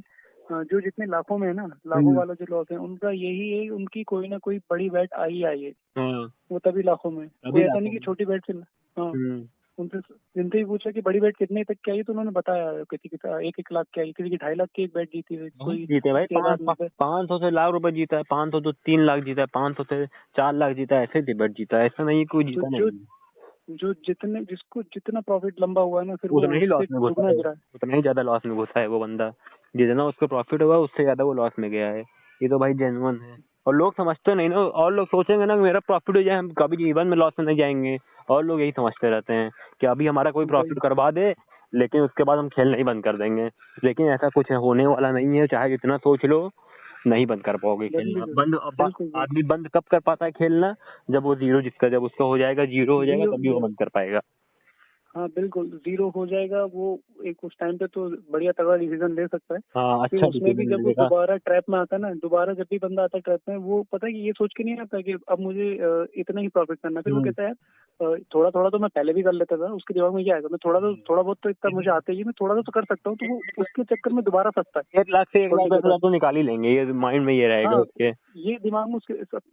जो जितने लाखों में है ना, लाखों हम्म। वाला जो लॉस है उनका यही है, उनकी कोई ना कोई बड़ी बैट आई है। हाँ। वो तभी लाखों में, अभी कोई ऐसा नहीं लाखों कि में। छोटी बैट से। हाँ, हम्म। उनसे जिनसे भी पूछा कि बड़ी बैट कितने तक की आई, तो उन्होंने बताया किसी की 1-1 लाख की आई, किसी की 2.5 लाख की एक बैट जीती थी, बहुत कोई जीते भाई, 6,000 में। 500 से लाख रुपए जीता है, 500 तो 3 लाख जीता है, 500 से 4 लाख जीता है, ऐसे डिबेट जीता है, ऐसा नहीं कोई तो जीता जो नहीं। जो जितने जिसको जितना प्रॉफिट लंबा हुआ है ना, फिर वो उतना ही लॉस उससे में घुसा दुगना है, गिरा है। उतना ही ज्यादा लॉस में घुसा है वो बंदा। जितना उसको प्रॉफिट हुआ उससे ज्यादा वो लॉस में गया है। ये तो भाई जेन्युइन है। और लोग समझते नहीं ना, और लोग सोचेंगे ना कि मेरा प्रॉफिट हो जाए, हम कभी जीवन में लॉस में नहीं जाएंगे। और लोग यही समझते रहते हैं कि अभी हमारा कोई भाई प्रॉफिट करवा दे, लेकिन उसके बाद हम खेल नहीं बंद कर देंगे। लेकिन ऐसा कुछ होने वाला नहीं है, चाहे जितना सोच लो, नहीं बंद कर पाओगे खेलना। बिल्कुल बंद बिल्कुल बिल्कुल। आदमी बंद कब कर पाता है खेलना? जब वो जीरो, जिसका जब उसका हो जाएगा, जीरो हो जाएगा, जीरो, तभी वो बंद कर पाएगा। हाँ बिल्कुल, जीरो हो जाएगा वो। एक उस टाइम पे तो बढ़िया तगड़ा डिसीजन ले सकता है। हाँ, फिर अच्छा उसमें भी डिसीजन जब वो लेगा। दोबारा ट्रैप में आता है ना, दोबारा जब भी बंदा आता है ट्रैप में, वो पता है कि ये सोच के नहीं आता कि अब मुझे इतना ही प्रॉफिट करना है। फिर वो हम्म। कहता है थोड़ा थोड़ा तो मैं पहले भी कर लेता था, उसके दिमाग में ये आएगा मैं थोड़ा बहुत तो इतना मुझे आता ही है, मैं थोड़ा तो कर सकता हूँ, तो वो उसके चक्कर में दोबारा फंसता है 1 लाख से एक छोड़ने लाख के दस बाद। हजार तो निकाल ही लेंगे, ये माइंड में ये रहेगा हाँ, उसके। ये दिमाग में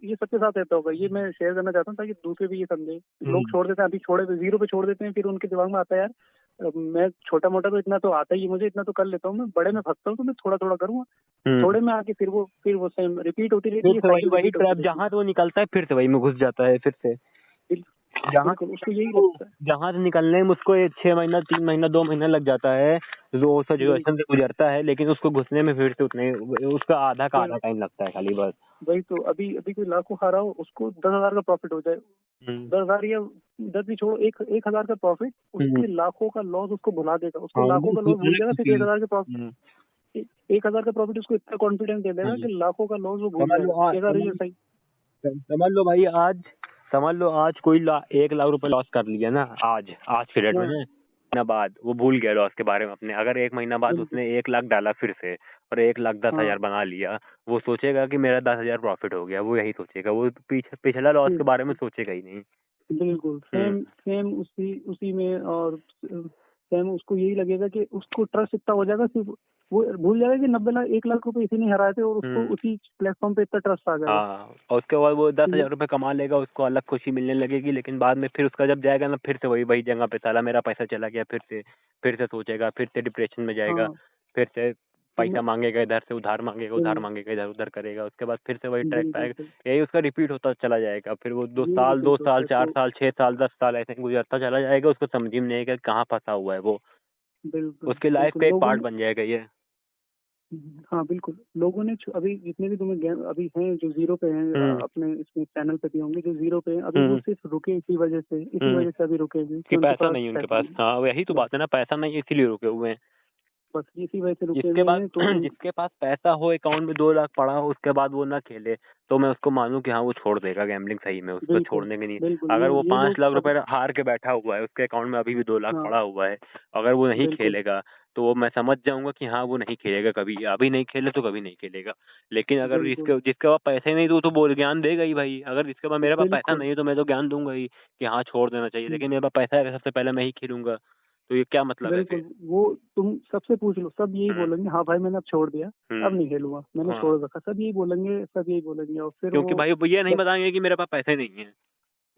ये सबके साथ रहता होगा, ये मैं शेयर करना चाहता हूँ ताकि दूसरे भी ये समझे। लोग हम्म। छोड़ देते हैं, अभी छोड़े जीरो पे छोड़ देते हैं, फिर उनके दिमाग में आता है यार मैं छोटा मोटा तो इतना तो आता ही है मुझे, इतना तो कर लेता हूँ, मैं बड़े में फंसता हूँ तो मैं थोड़ा थोड़ा करूँगा। हम्म। थोड़े में आके फिर वो सेम रिपीट होती रहती फिर है, से वही साइकिल वही रिपीट होती ट्रैप, रहती है। जहां से वो निकलता है फिर से वही में घुस जाता है फिर से। बिल- जहां बिल्कुल, उसको यही लगता है। जहां से निकलने में उसको 6 महीना, 3 महीना, 2 महीना लग जाता है, जो सिचुएशन बिल्कुल से गुजरता है, लेकिन उसको घुसने में फिर से उतने, उसका आधा का फिर आधा टाइम लगता है खाली बस। वही तो, अभी अभी कोई लाखों खा रहा हो, उसको 10,000 का प्रॉफिट हो जाए, हम्म। 10,000 या 10 भी छोड़ो, 1,000 का प्रॉफिट हम्म। उसके लाखों का लॉस उसको भुला देगा, उसको हाँ, लाखों का वो लॉस भूल अलग जाएगा, सिर्फ खुशी है। 1,000 के प्रॉफिट। हम्म। 1,000 का प्रॉफिट उसको इतना कॉन्फिडेंस दे देगा हाँ। कि लाखों का लॉस वो भूल समझ जाएगा, लो कहेगा अरे ये सही। समझ लो भाई, आज समझ लो आज कोई 1 लाख रुपए लॉस कर लिया ना, आज के डेट में हाँ ना, महीना बाद वो भूल गया लॉस के बारे में अपने। अगर 1 महीना बाद बिल्कुल। उसने 1 लाख डाला फिर से, और 1,10,000 हाँ बना लिया, वो सोचेगा कि मेरा 10,000 प्रॉफिट हो गया, वो यही सोचेगा, वो पिछला लॉस के बारे में सोचेगा ही नहीं। बिल्कुल, हम्म। सेम सेम उसी उसी में, और सेम उसको यही लगेगा कि उसको ट्रस्ट इतना हो जाएगा, सिर्फ वो भूल जाएगा कि 90 लाख 1 लाख रुपए इसी ने हराए थे, और उसको हम्म। उसी प्लेटफॉर्म पे इतना ट्रस्ट आ जाएगा। हाँ, और उसके बाद वो दस ये हजार रुपये कमा लेगा, उसको अलग खुशी मिलने लगेगी, लेकिन बाद में फिर उसका जब जाएगा ना, फिर से वही वही जगह पे, साला मेरा पैसा चला गया, फिर से सोचेगा, फिर से डिप्रेशन में जाएगा, हाँ, फिर से तो पैसा मांगेगा, इधर से उधार मांगेगा, उधार बिल, मांगेगा, इधर उधर करेगा, उसके बाद फिर से वही ट्रैक पे बिल्कुल आएगा। बिल्कुल, यही उसका रिपीट होता चला जाएगा, फिर वो दो यही साल दो रिपीट साल होता है। चार तो साल 6 साल 10 साल ऐसे ही गुजरता चला जाएगा, उसको समझ ही नहीं आएगा कहाँ फंसा हुआ है वो। बिल्कुल उसकी लाइफ बिल्कुल का एक लोगों पार्ट ने, बन जाएगा ये। हाँ बिल्कुल, लोगों ने अभी जितने भी तुम्हें अभी हैं जो जीरो पे हैं, हम्म। अपने इसमें चैनल पे भी होंगे जो जीरो पे हैं, अभी वो हम्म। सिर्फ रुके इसी हम्म। वजह से अभी रुके हैं कि कि उनके पैसा पास नहीं है उनके पैसा पास, नहीं हाँ यही तो है। बस बात है ना, पैसा नहीं है इसीलिए रुके हुए हैं। बस इसी वजह से रुके जिसके हुए पास हैं, तो उन, जिसके पास पैसा हो, अकाउंट में 2 लाख पड़ा हो, उसके बाद वो ना खेले, तो मैं उसको मानूं कि हाँ वो छोड़ देगा गैम्बलिंग, सही में उसको बिल्कुल छोड़ने की नहीं। बिल्कुल अगर वो ये 5 लोग लाख अब, रुपए हार के बैठा हुआ है, उसके अकाउंट में अभी भी 2 लाख हाँ पड़ा हुआ है, अगर वो नहीं बिल्कुल खेलेगा, तो वो मैं समझ जाऊंगा कि हाँ वो नहीं खेलेगा कभी, अभी नहीं खेले तो कभी नहीं खेलेगा। लेकिन अगर बिल्कुल जिसके जिसके पास पैसे नहीं, तो बोल ज्ञान देगा ही भाई। अगर जिसके पास, मेरे पास पैसा बिल्कुल नहीं है तो मैं तो ज्ञान दूंगा ही कि हाँ छोड़ देना चाहिए, लेकिन मेरे पास पैसा है, सबसे पहले मैं ही खेलूंगा, तो ये क्या मतलब है फिर। बिल्कुल, वो तुम सबसे पूछ लो, सब यही हम्म। बोलेंगे, हाँ भाई मैंने अब छोड़ दिया, अब हम्म। नहीं खेलूंगा, मैंने हाँ, छोड़ रखा, सब यही बोलेंगे, और फिर क्योंकि वो भाई वो ये नहीं बस बताएंगे कि मेरे पास पैसे नहीं है।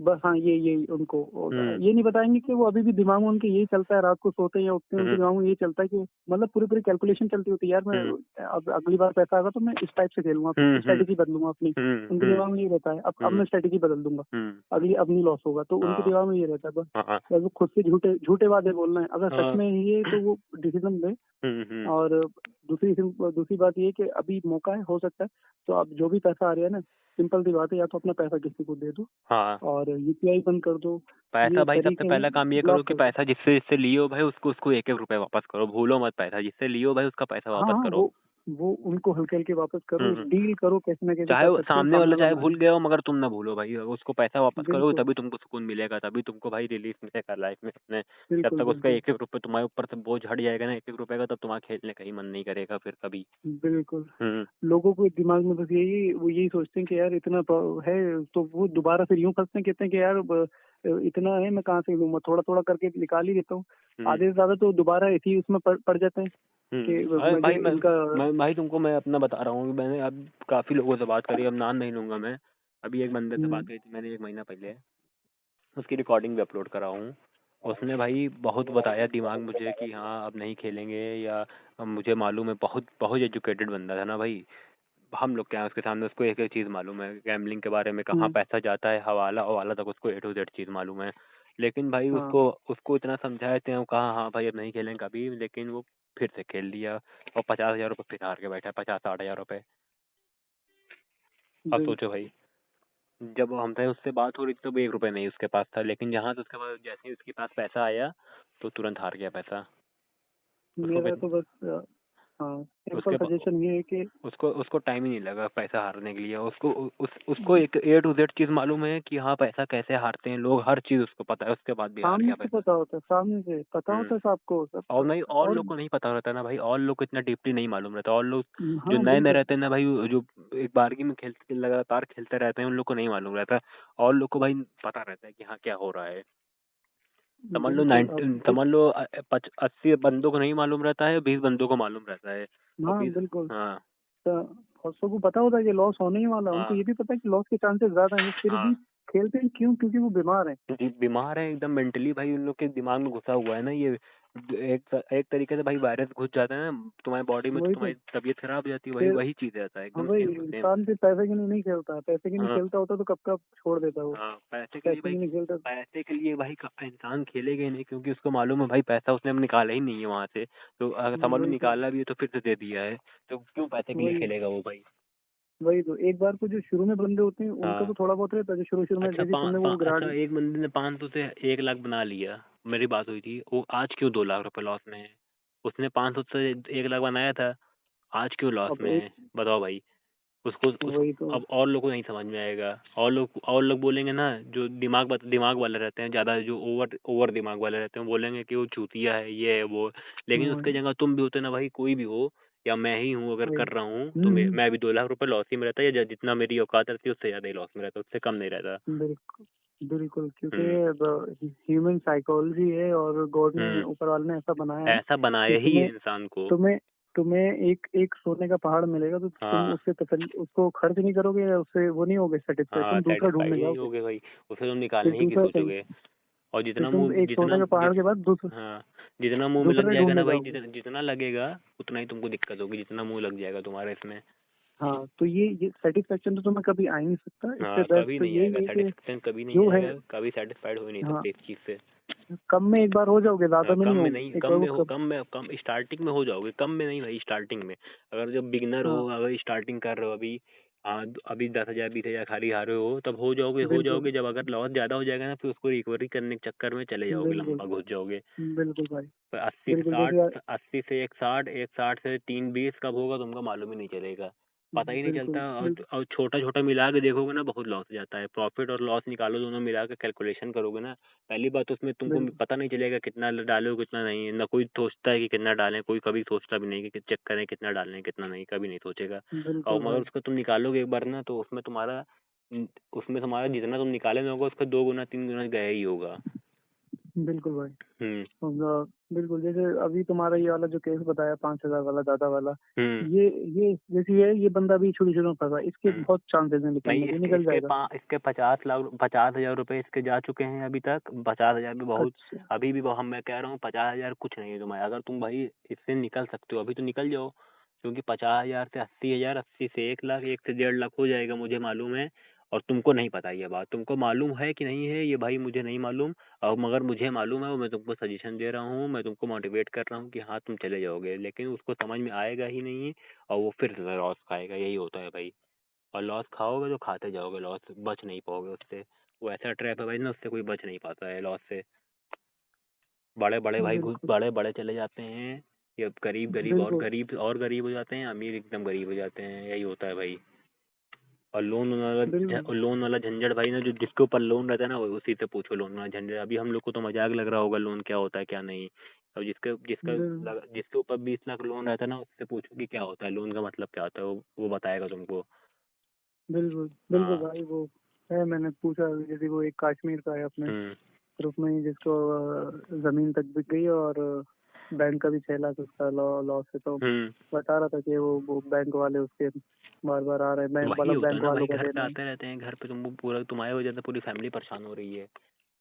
बस हाँ, ये यही उनको होता है, हम्म। ये नहीं बताएंगे कि वो अभी भी दिमाग में उनके यही चलता है, रात को सोते हैं या उठते हैं उनके हम्म। दिमाग में यही चलता है कि मतलब पूरी पूरी कैलकुलेशन चलती होती है, यार मैं हम्म। अब अगली बार पैसा आएगा तो मैं इस टाइप से खेलूंगा, हम्म। हम्म। स्ट्रेटेजी बदलूंगा अपनी। हम्म। उनके हम्म। दिमाग में ये रहता है, अब हम्म। मैं स्ट्रेटेजी बदल दूंगा, हम्म। अब नहीं लॉस होगा, तो उनके हाँ। दिमाग में ये रहता है बस। हाँ। बस वो खुद से झूठे झूठे वादे बोलना है, अगर सच हाँ। में ये तो वो डिसीजन ले। हम्म। हम्म। और दूसरी बात ये कि अभी मौका है, हो सकता है, तो अब जो भी पैसा आ रहा है ना, सिंपल सी बात है, या तो अपना पैसा किसी को दे दो, हाँ, और यूपीआई बंद कर दो। पैसा ये भाई सबसे तरीके हैं, पहला काम ये करो ब्लॉक कि कर दो। पैसा जिससे जिससे लियो भाई, उसको उसको एक एक रुपए वापस करो, भूलो मत, पैसा जिससे लियो भाई उसका पैसा हाँ वापस हाँ, करो। वो उनको हल्के हल्के वापस करो, हम्म। डील करो, कैसे ना कैसे चाहे कर वो सकते हो, सामने सामने वाला वाला चाहे मान। भूल गया हो, मगर तुम ना भूलो भाई, उसको पैसा वापस करोगे बिल्कुल तभी तुमको सुकून मिलेगा, तभी तुमको भाई रिलीफ मिलेगा लाइफ में अपने। जब बिल्कुल तक उसका बिल्कुल एक एक रुपये तुम्हारे ऊपर से बोझ हट जाएगा ना, एक एक रुपए का, तब तुम्हारा खेलने का ही मन नहीं करेगा फिर कभी। बिल्कुल। हम्म। लोगों को दिमाग में बस यही, वो यही सोचते हैं कि यार इतना है, तो वो दोबारा फिर यूं फंसते हैं, कहते हैं कि यार इतना है, मैं कहाँ से लूंगा, थोड़ा थोड़ा करके निकाल ही देता हूँ। हम्म। आधे से ज्यादा तो दोबारा इसी उसमें पड़ जाते हैं कि अरे मुझे भाई इनका। मैं भाई तुमको मैं अपना बता रहा हूँ कि मैंने अब काफी लोगों से बात करी, अब नाम नहीं लूंगा मैं। अभी एक बंदे से बात हम्म, करी थी मैंने 1 महीना पहले, उसकी रिकॉर्डिंग भी अपलोड करा हूँ। उसने भाई बहुत बताया दिमाग मुझे कि हाँ अब नहीं खेलेंगे, या अब मुझे मालूम है, बहुत बहुत एजुकेटेड बंदा था ना भाई। हम लोग क्या है उसके सामने, उसको एक एक चीज़ मालूम है गैम्बलिंग के बारे में, कहाँ हम्म, पैसा जाता है, हवाला हवाला तक उसको A to Z चीज़ मालूम है। लेकिन भाई हाँ उसको उसको इतना समझाए थे, वो कहा हाँ भाई अब नहीं खेलेंगे कभी, लेकिन वो फिर से खेल लिया, और 50,000 रुपये फिर हार के बैठा है, 50-60 हज़ार रुपये। अब सोचो भाई, जब हमसे उससे बात हो रही थी तो भी 1 रुपये नहीं उसके पास था, लेकिन जहाँ से उसके पास, जैसे ही उसके पास पैसा आया, तो तुरंत हार गया पैसा। उसको मेरा फिर तो बस हाँ, सिंपल उसके पा- सजेशन ये है कि उसको उसको टाइम ही नहीं लगा पैसा हारने के लिए, उसको एक A to Z चीज़ मालूम है कि हाँ पैसा कैसे हारते हैं लोग, हर चीज़ उसको पता है, उसके बाद भी हार सामने गया से पैसा। पता होता है, सामने से पता हम्म। होता है सबको और सब। नहीं, और और लोग को नहीं पता रहता ना भाई, और लोग को इतना डीपली नहीं मालूम रहता, और लोग जो हाँ नए नए बिल्कुल रहते हैं ना भाई, जो एक बारगी में खेलते लगातार खेलते रहते हैं, उन लोग को नहीं मालूम रहता। और लोग को भाई पता रहता है कि हाँ क्या हो रहा है। बिल्कुल। अब एक, समझ लो 80 बंदों को नहीं मालूम रहता है, 20 बंदों को मालूम रहता है। और हाँ 20। बिल्कुल, हाँ। तो बहुत सबको पता होता है कि लॉस होने ही वाला है, उनको हाँ। ये भी पता है कि लॉस के चांसेस ज्यादा हैं, वो फिर भी हाँ। खेलते हैं, क्यों? क्योंकि वो बीमार हैं। जी, बीमार है एकदम मेंटली भाई, उन लोग के दिमाग में घुसा हुआ है ना ये। एक तरीके से भाई वायरस घुस जाता है ना तुम्हारी बॉडी में, तो वही तो। तुम्हारी तबीयत खराब हो जाती है, वही फिर वही चीज रहता है, हाँ एकदम भाई, सेम टू सेम। इंसान फिर पैसे के लिए नहीं खेलता है, पैसे के लिए हाँ। खेलता होता तो कब कब छोड़ देता वो। हाँ, पैसे के लिए पैसे के भाई, लिए नहीं खेलता। पैसे के लिए भाई इंसान खेलेगा ही नहीं, क्योंकि उसको मालूम है भाई पैसा उसने अब निकाला ही नहीं है वहां से, तो अगर समझ लो वही तो। निकाला भी है तो फिर से दे दिया है, तो क्यों पैसे के लिए वही खेलेगा वो भाई। वही तो, एक बार को जो शुरू में बंदे होते हैं उनका हाँ। तो थोड़ा बहुत रहता है, जो शुरू शुरू में अच्छा, जैसे तुमने वो गिरा अच्छा, दी। एक बंदे ने 500 से 1 लाख बना लिया, मेरी बात हुई थी, वो आज क्यों 2 लाख रुपए लॉस में है। उसने 500 से 1 लाख बनाया था, आज क्यों लॉस अब में एक, है, बताओ भाई। उसको वही तो। अब और लोगों को नहीं समझ में आएगा, और लोग बोलेंगे ना, जो दिमाग वाले रहते हैं ज्यादा, जो ओवर ओवर दिमाग वाले रहते हैं, बोलेंगे कि वो चूतिया है, ये है वो। लेकिन उसके वही जगह तुम भी होते ना भाई, कोई भी हो, या मैं ही हूँ अगर वही। कर रहा हूँ, तो मैं भी 2 लाख रुपए लॉस ही में रहता, या जितना मेरी औकात रहती है उससे ज्यादा ही लॉस में रहता, उससे कम नहीं रहता। बिल्कुल बिल्कुल, हम्म क्योंकि ह्यूमन साइकोलॉजी है और गॉड ने, हम्म ऊपर वाले ने ऐसा बनाया है ऐसा कि बनाया ही है इंसान को। तुम्हें तुम्हें एक एक सोने का पहाड़ मिलेगा तो तुम हाँ उससे उसको खर्च नहीं करोगे या उससे वो नहीं होगे सेटिस्फाइड, हाँ, तुम दूसरा सेटिस्फाइड ढूंढने नहीं जाओगे। होगे भाई, उसे तुम फिर निकालने ही की दूसरा सोचोगे। और फिर तुम एक सोने का पहाड़ के बाद दूसरा हाँ, जितना मुंह में लग दूसरा ही जाएगा ना ढूंढने भाई, जाओगे। जितना लगेगा उतना ही तुमको दिक्कत होगी, जितना मुंह लग जाएगा तुम्हारे इसमें। हाँ, तो ये सेटिस्फेक्शन तो तुम्हें कभी आ ही नहीं सकता, इससे हाँ, बेस्ट कभी तो नहीं यही आएगा है कि सेटिस्फेक्शन, कभी नहीं जो है। आएगा, कभी सेटिस्फाइड हो ही नहीं हाँ, सकते इस चीज से। कम में एक बार हो जाओगे, ज्यादा हाँ, में कम नहीं में होगे, नहीं, एक बार वो कब। कम स्टार्टिंग में हो जाओगे, कम में नहीं भाई, स्टार्टिंग में। अगर जब बिगनर हो, हाँ, अगर स्टार्टिंग कर रहे हो अभी, हाँ, अभी 10,000 20,000 खाली हारे हो, तब हो बिल्कुल जाओगे। जब अगर लॉस ज्यादा हो जाएगा ना, फिर उसको रिकवरी करने के चक्कर में चले जाओगे, बिल्कुल लंबा घुस जाओगे। बिल्कुल भाई। पर बिल्कुल जैसे 80 से एक 60, एक 60 से 3 20 कब होगा तुमको मालूम ही नहीं चलेगा, पता ही नहीं चलता। बिल्कुल और छोटा छोटा मिला के देखोगे ना, बहुत लॉस हो जाता है। प्रॉफिट और लॉस निकालो, दोनों मिला के कैलकुलेशन करोगे ना, पहली बात उसमें तुमको बिल्कुल पता नहीं चलेगा कितना डालो कितना नहीं। ना कोई सोचता है कि कितना डालें, कोई कभी सोचता भी नहीं कि चेक करें कितना डालें कितना नहीं, कभी नहीं सोचेगा। और बिल्कुल मगर भाई। उसको तुम निकालोगे एक बार ना, तो उसमें तुम्हारा जितना तुम निकाले ना होगा, उसका 2 गुना 3 गुना गया ही होगा। बिल्कुल भाई। हम्म बिल्कुल जैसे अभी तुम्हारा ये वाला जो केस बताया, 5,000 वाला, दादा वाला, हम्म ये जैसे ये बंदा भी शुरू शुरू में फंसा, इसके हम्म बहुत चांसेस हैं नहीं, निकलने के, निकल जाएगा। इसके 50,000 रुपए इसके जा चुके हैं अभी तक। 50,000 भी बहुत, अच्छा। अभी भी बहुत, मैं कह रहा हूँ 50,000 कुछ नहीं है तुम्हारे। अगर तुम भाई इससे निकल सकते हो अभी तो निकल जाओ, क्योंकि 50,000 से 80,000, 80 से 1 लाख, 1 से 1.5 लाख हो जाएगा, मुझे मालूम है। और तुमको नहीं पता ये बात, तुमको मालूम है कि नहीं है ये भाई मुझे नहीं मालूम। और मगर मुझे मालूम है, और मैं तुमको सजेशन दे रहा हूँ, मैं तुमको मोटिवेट कर रहा हूँ कि हाँ तुम चले जाओगे, लेकिन उसको समझ में आएगा ही नहीं, और वो फिर लॉस खाएगा, यही होता है भाई। और लॉस खाओगे तो खाते जाओगे, लॉस बच नहीं पाओगे उससे। वो ऐसा ट्रैप है भाई ना, उससे कोई बच नहीं पाता है लॉस से। बड़े बड़े भाई घुस बिल्कुल बड़े बड़े चले जाते हैं, ये गरीब गरीब और बिल्कुल गरीब और गरीब हो जाते हैं, अमीर एकदम गरीब हो जाते हैं, यही होता है भाई। और बिल्कुल लोन वाला झंझट भाई ना, जो जिसके ऊपर लोन रहता है ना, उसी से पूछो लोन वाला झंझट। अभी हम लोग को तो मजाक लग रहा होगा लोन क्या होता है क्या नहीं। और बिल्कुल जिसके ऊपर 20 लाख लोन रहता है ना, उससे पूछो कि क्या होता है लोन का मतलब क्या होता है, वो बताएगा तुमको। बिल्कुल बिल्कुल हाँ। भाई। वो है, मैंने पूछा, जैसे वो एक कश्मीर का है अपने हम्म ग्रुप में ही, जिसको जमीन तक बिक गई और बैंक का भी 6 लाख उसका लॉस है। तो हम्म बता रहा था कि वो बैंक वाले उसके बार बार आ रहे हैं, तो बैंक वही मतलब होता है बैंक ना वालों भाई, का घर पे देना है। आते रहते हैं, घर पे तुमको पूरा, तुम्हारी वजह से पूरी फैमिली परेशान हो रही है।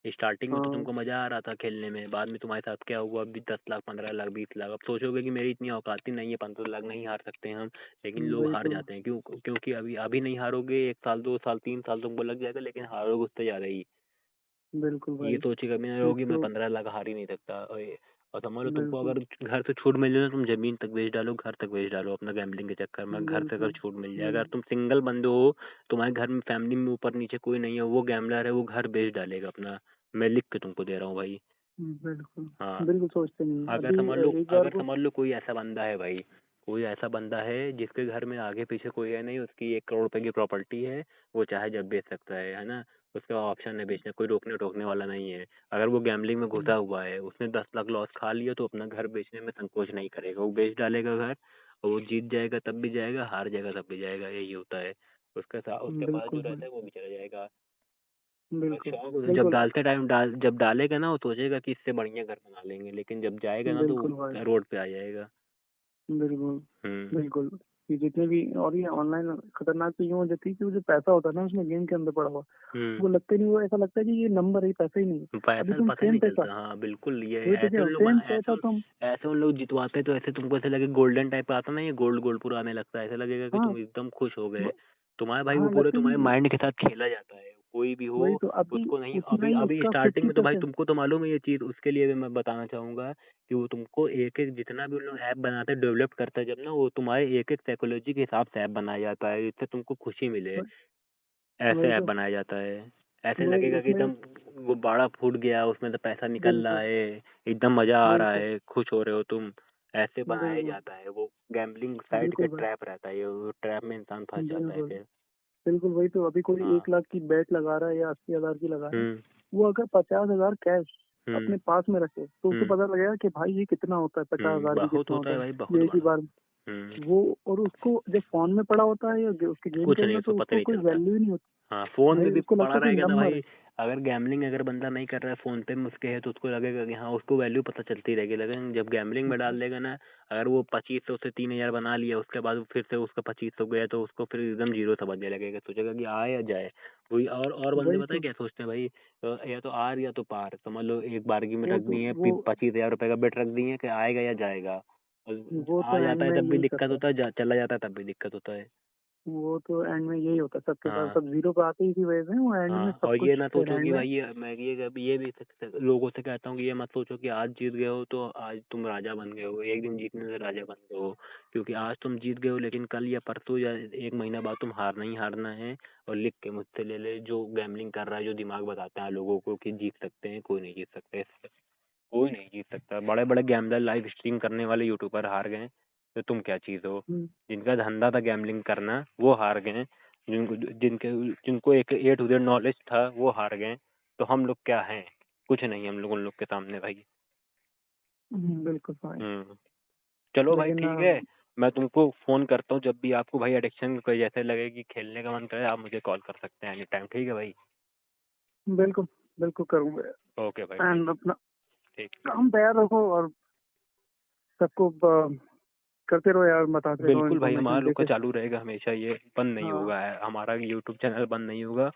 स्टार्टिंग में तो हाँ तुमको मजा आ रहा था खेलने में, बाद में तुम्हारे साथ क्या हुआ, अभी 10 लाख 15 लाख 20 लाख। अब सोचोगे कि मेरी इतनी औकात ही नहीं है, 15 लाख नहीं हार सकते हम, लेकिन लोग वही हार तो। जाते हैं। क्योंकि अभी अभी नहीं हारोगे, 1 साल 2 साल 3 साल तुमको लग जाएगा, लेकिन हारोगे उससे ज्यादा ही। बिल्कुल ये भाई। सोच के कभी ना एक रहोगे मैं तो 15 लाख हार ही नहीं सकता। और समझ लो, तुमको बिल्कुल अगर घर से छूट मिल जाए ना, तुम जमीन तक बेच डालो, घर तक बेच डालो अपना गैम्बलिंग के चक्कर में, घर से अगर बिल्कुल छूट मिल जाए। बिल्कुल अगर तुम सिंगल बंदे हो, तुम्हारे घर में फैमिली में ऊपर नीचे कोई नहीं है, वो गैम्बलर है, वो घर बेच डालेगा अपना। मैं लिख के तुमको दे रहा हूँ भाई। बिल्कुल हाँ, बिल्कुल सोचते नहीं अभी। एक बार अगर को। समझ लो कोई ऐसा बंदा है भाई, कोई ऐसा बंदा है जिसके घर में आगे पीछे कोई है नहीं, उसकी 1 करोड़ रुपए की प्रॉपर्टी है, वो चाहे जब बेच सकता है ना। उसका ऑप्शन है बेचने, कोई रोकने टोकने वाला नहीं है। अगर वो गैम्बलिंग में घुसा हुआ है, उसने 10 लाख लॉस खा लिया, तो अपना घर बेचने में संकोच नहीं करेगा, वो बेच डालेगा घर। और वो जीत जाएगा तब भी जाएगा, हार जाएगा तब भी जाएगा, यही होता है। उसके पास जो बिल्कुल रहता भाई। है वो भी चला जाएगा। बस बिल्कुल शौक, बिल्कुल जब डालेगा ना, वो सोचेगा कि इससे बढ़िया घर बना लेंगे, लेकिन जब जाएगा ना तो बिल्कुल भाई। रोड पे आ जाएगा। बिल्कुल हम्म बिल्कुल। ये जितने भी, और ये ऑनलाइन खतरनाक तो यूँ हो जाती है कि वो जो पैसा होता है ना उसमें गेम के अंदर पड़ा हुआ, हम्म वो लगता ही नहीं, वो ऐसा लगता है कि ये नंबर है, पैसा ही नहीं है। अभी पैसा तुम पता ही सेम नहीं पैसा, चलता। हाँ बिल्कुल, ये वही तो ऐसे क्या, उन लोग सेम पैसा तुम। ऐसे उन लोग जितवाते हैं, तो ऐसे तुमको ऐसे लगे गोल्डन टाइप का आता ना, ये गोल्ड गोल्ड पूरा आने लगता है, ऐसा लगेगा कि हाँ तुम एकदम खुश हो गए। ब- तुम्हारे भाई वो हाँ पूरे लगता है तुम्हारे कि माइंड के साथ खेला जाता है, कोई भी हो। वही तो, अभी उसको नहीं, उतना अभी ही अभी उसका स्टार्टिंग फिफ्टी में तो भाई परसेंट तुमको तो मालूम है ये चीज, उसके लिए भी मैं बताना चाहूंगा कि वो तुमको एक एक, जितना भी उन लोग ऐप बनाते हैं, डेवलप करते हैं जब ना, वो तुम्हारे एक एक साइकोलॉजी के हिसाब से ऐप बनाया जाता है, जिससे तुमको खुशी मिले, ऐसे वही ऐप तो। बनाया जाता है। ऐसे वही लगेगा कि उसमें। एकदम गुब्बारा फूट गया, उसमें तो पैसा निकल रहा बिल्कुल। है, एकदम मजा आ वही रहा तो। है, खुश हो रहे हो तुम, ऐसे बनाया बिल्कुल जाता है। वो गैम्बलिंग साइड का बिल्कुल भाई। ट्रैप रहता है, ये वो ट्रैप में इंसान फंस जाता है बिल्कुल फिर। बिल्कुल वही तो। अभी कोई हाँ। 1 लाख की बेट लगा रहा है या 80,000 की लगा रहा है, हम्म वो अगर 50,000 कैश हम्म अपने पास में रखे तो उसको हम्म पता लगेगा कि भाई ये कितना होता है, 50,000 भी बहुत कितना होता होता है है, भाई, बहुत ये एक ही बड़ा। बार वो, और उसको जब फोन में पड़ा होता है या उसके गेम कुछ खेल नहीं में, उसको तो पता उसको नहीं कोई चलता। वैल्यू ही नहीं होती हाँ फोन में भाई, भी उसको पड़ा लगता है कोई रहेगा ना नंबर भाई, अगर गैमलिंग अगर बंदा नहीं कर रहा है फोन पे में उसके है तो उसको लगेगा कि हाँ उसको वैल्यू पता चलती रहेगी, लेकिन जब गैमलिंग में डाल देगा ना, अगर वो 2500 से 3000 बना लिया उसके बाद फिर से उसका 2500 गया तो उसको फिर एकदम जीरो समझने लगेगा, सोचेगा कि आए या जाए। वही और बंदे वही पता है तो। क्या सोचते हैं भाई, या तो आर या तो पार, समझ लो एक बारगी में वो रख तो दिए वो 25,000 रुपए का बेट रख दिए कि आएगा या जाएगा, और वो आ तो एंड जाता है में तब भी यही दिक्कत करता है। होता है, चला जाता है तब भी दिक्कत होता है। वो तो एंड में यही होता है सबके साथ, हाँ सब जीरो पे आते ही इसी वजह से, वो एंड में हाँ, सब और ये कुछ ना फिर सोचो एंड कि में। भाई मैं ये भी लोगों से कहता हूँ कि ये मत सोचो कि आज जीत गए हो तो आज तुम राजा बन गए हो, एक दिन जीतने से राजा बन गए हो, क्योंकि आज तुम जीत गए हो लेकिन कल या परसों या एक महीना बाद तुम हारना ही हारना है। और लिख के मुझसे ले ले, जो गैमलिंग कर रहा है, जो दिमाग बताता है लोगों को कि जीत सकते हैं, कोई नहीं जीत सकता इससे, कोई नहीं जीत सकता। बड़े बड़े गैमलर लाइव स्ट्रीम करने वाले यूट्यूबर हार गए, तो तुम क्या चीज हो? हम्म, जिनका धंधा था गैमलिंग करना वो हार गए, जिनको जिनके जिनको एक ए टू जेड नॉलेज था वो हार गए, तो हम लोग क्या हैं? कुछ नहीं हम लोग उन लोग के सामने भाई। बिल्कुल भाई। चलो भाई लेकिन ठीक है, मैं तुमको फोन करता हूँ जब भी आपको भाई एडिक्शन कोई जैसे लगे कि खेलने का मन करे, आप मुझे कॉल कर सकते हैं एनी टाइम, ठीक है भाई? बिल्कुल बिल्कुल करूंगा। ओके भाई ठीक। एंड अपना ठीक काम तैयार रखो और सबको करते रहो यार, बताते रहो, बिल्कुल भाई, हमारा इन्फॉर्मेशन लोग का देते। चालू रहेगा हमेशा, ये बंद नहीं हाँ होगा, हमारा यूट्यूब चैनल बंद नहीं होगा।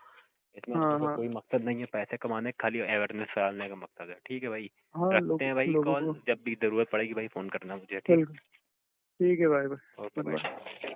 इसमें हाँ हमारा हाँ कोई मकसद नहीं है पैसे कमाने, खाली अवेयरनेस फैलाने का मकसद है, ठीक है भाई? हाँ, रखते हैं भाई लोगों कॉल, को। जब भी जरूरत पड़ेगी भाई फोन करना मुझे, ठीक? बिल्कुल ठीक है भाई, ओके बाय। भाई।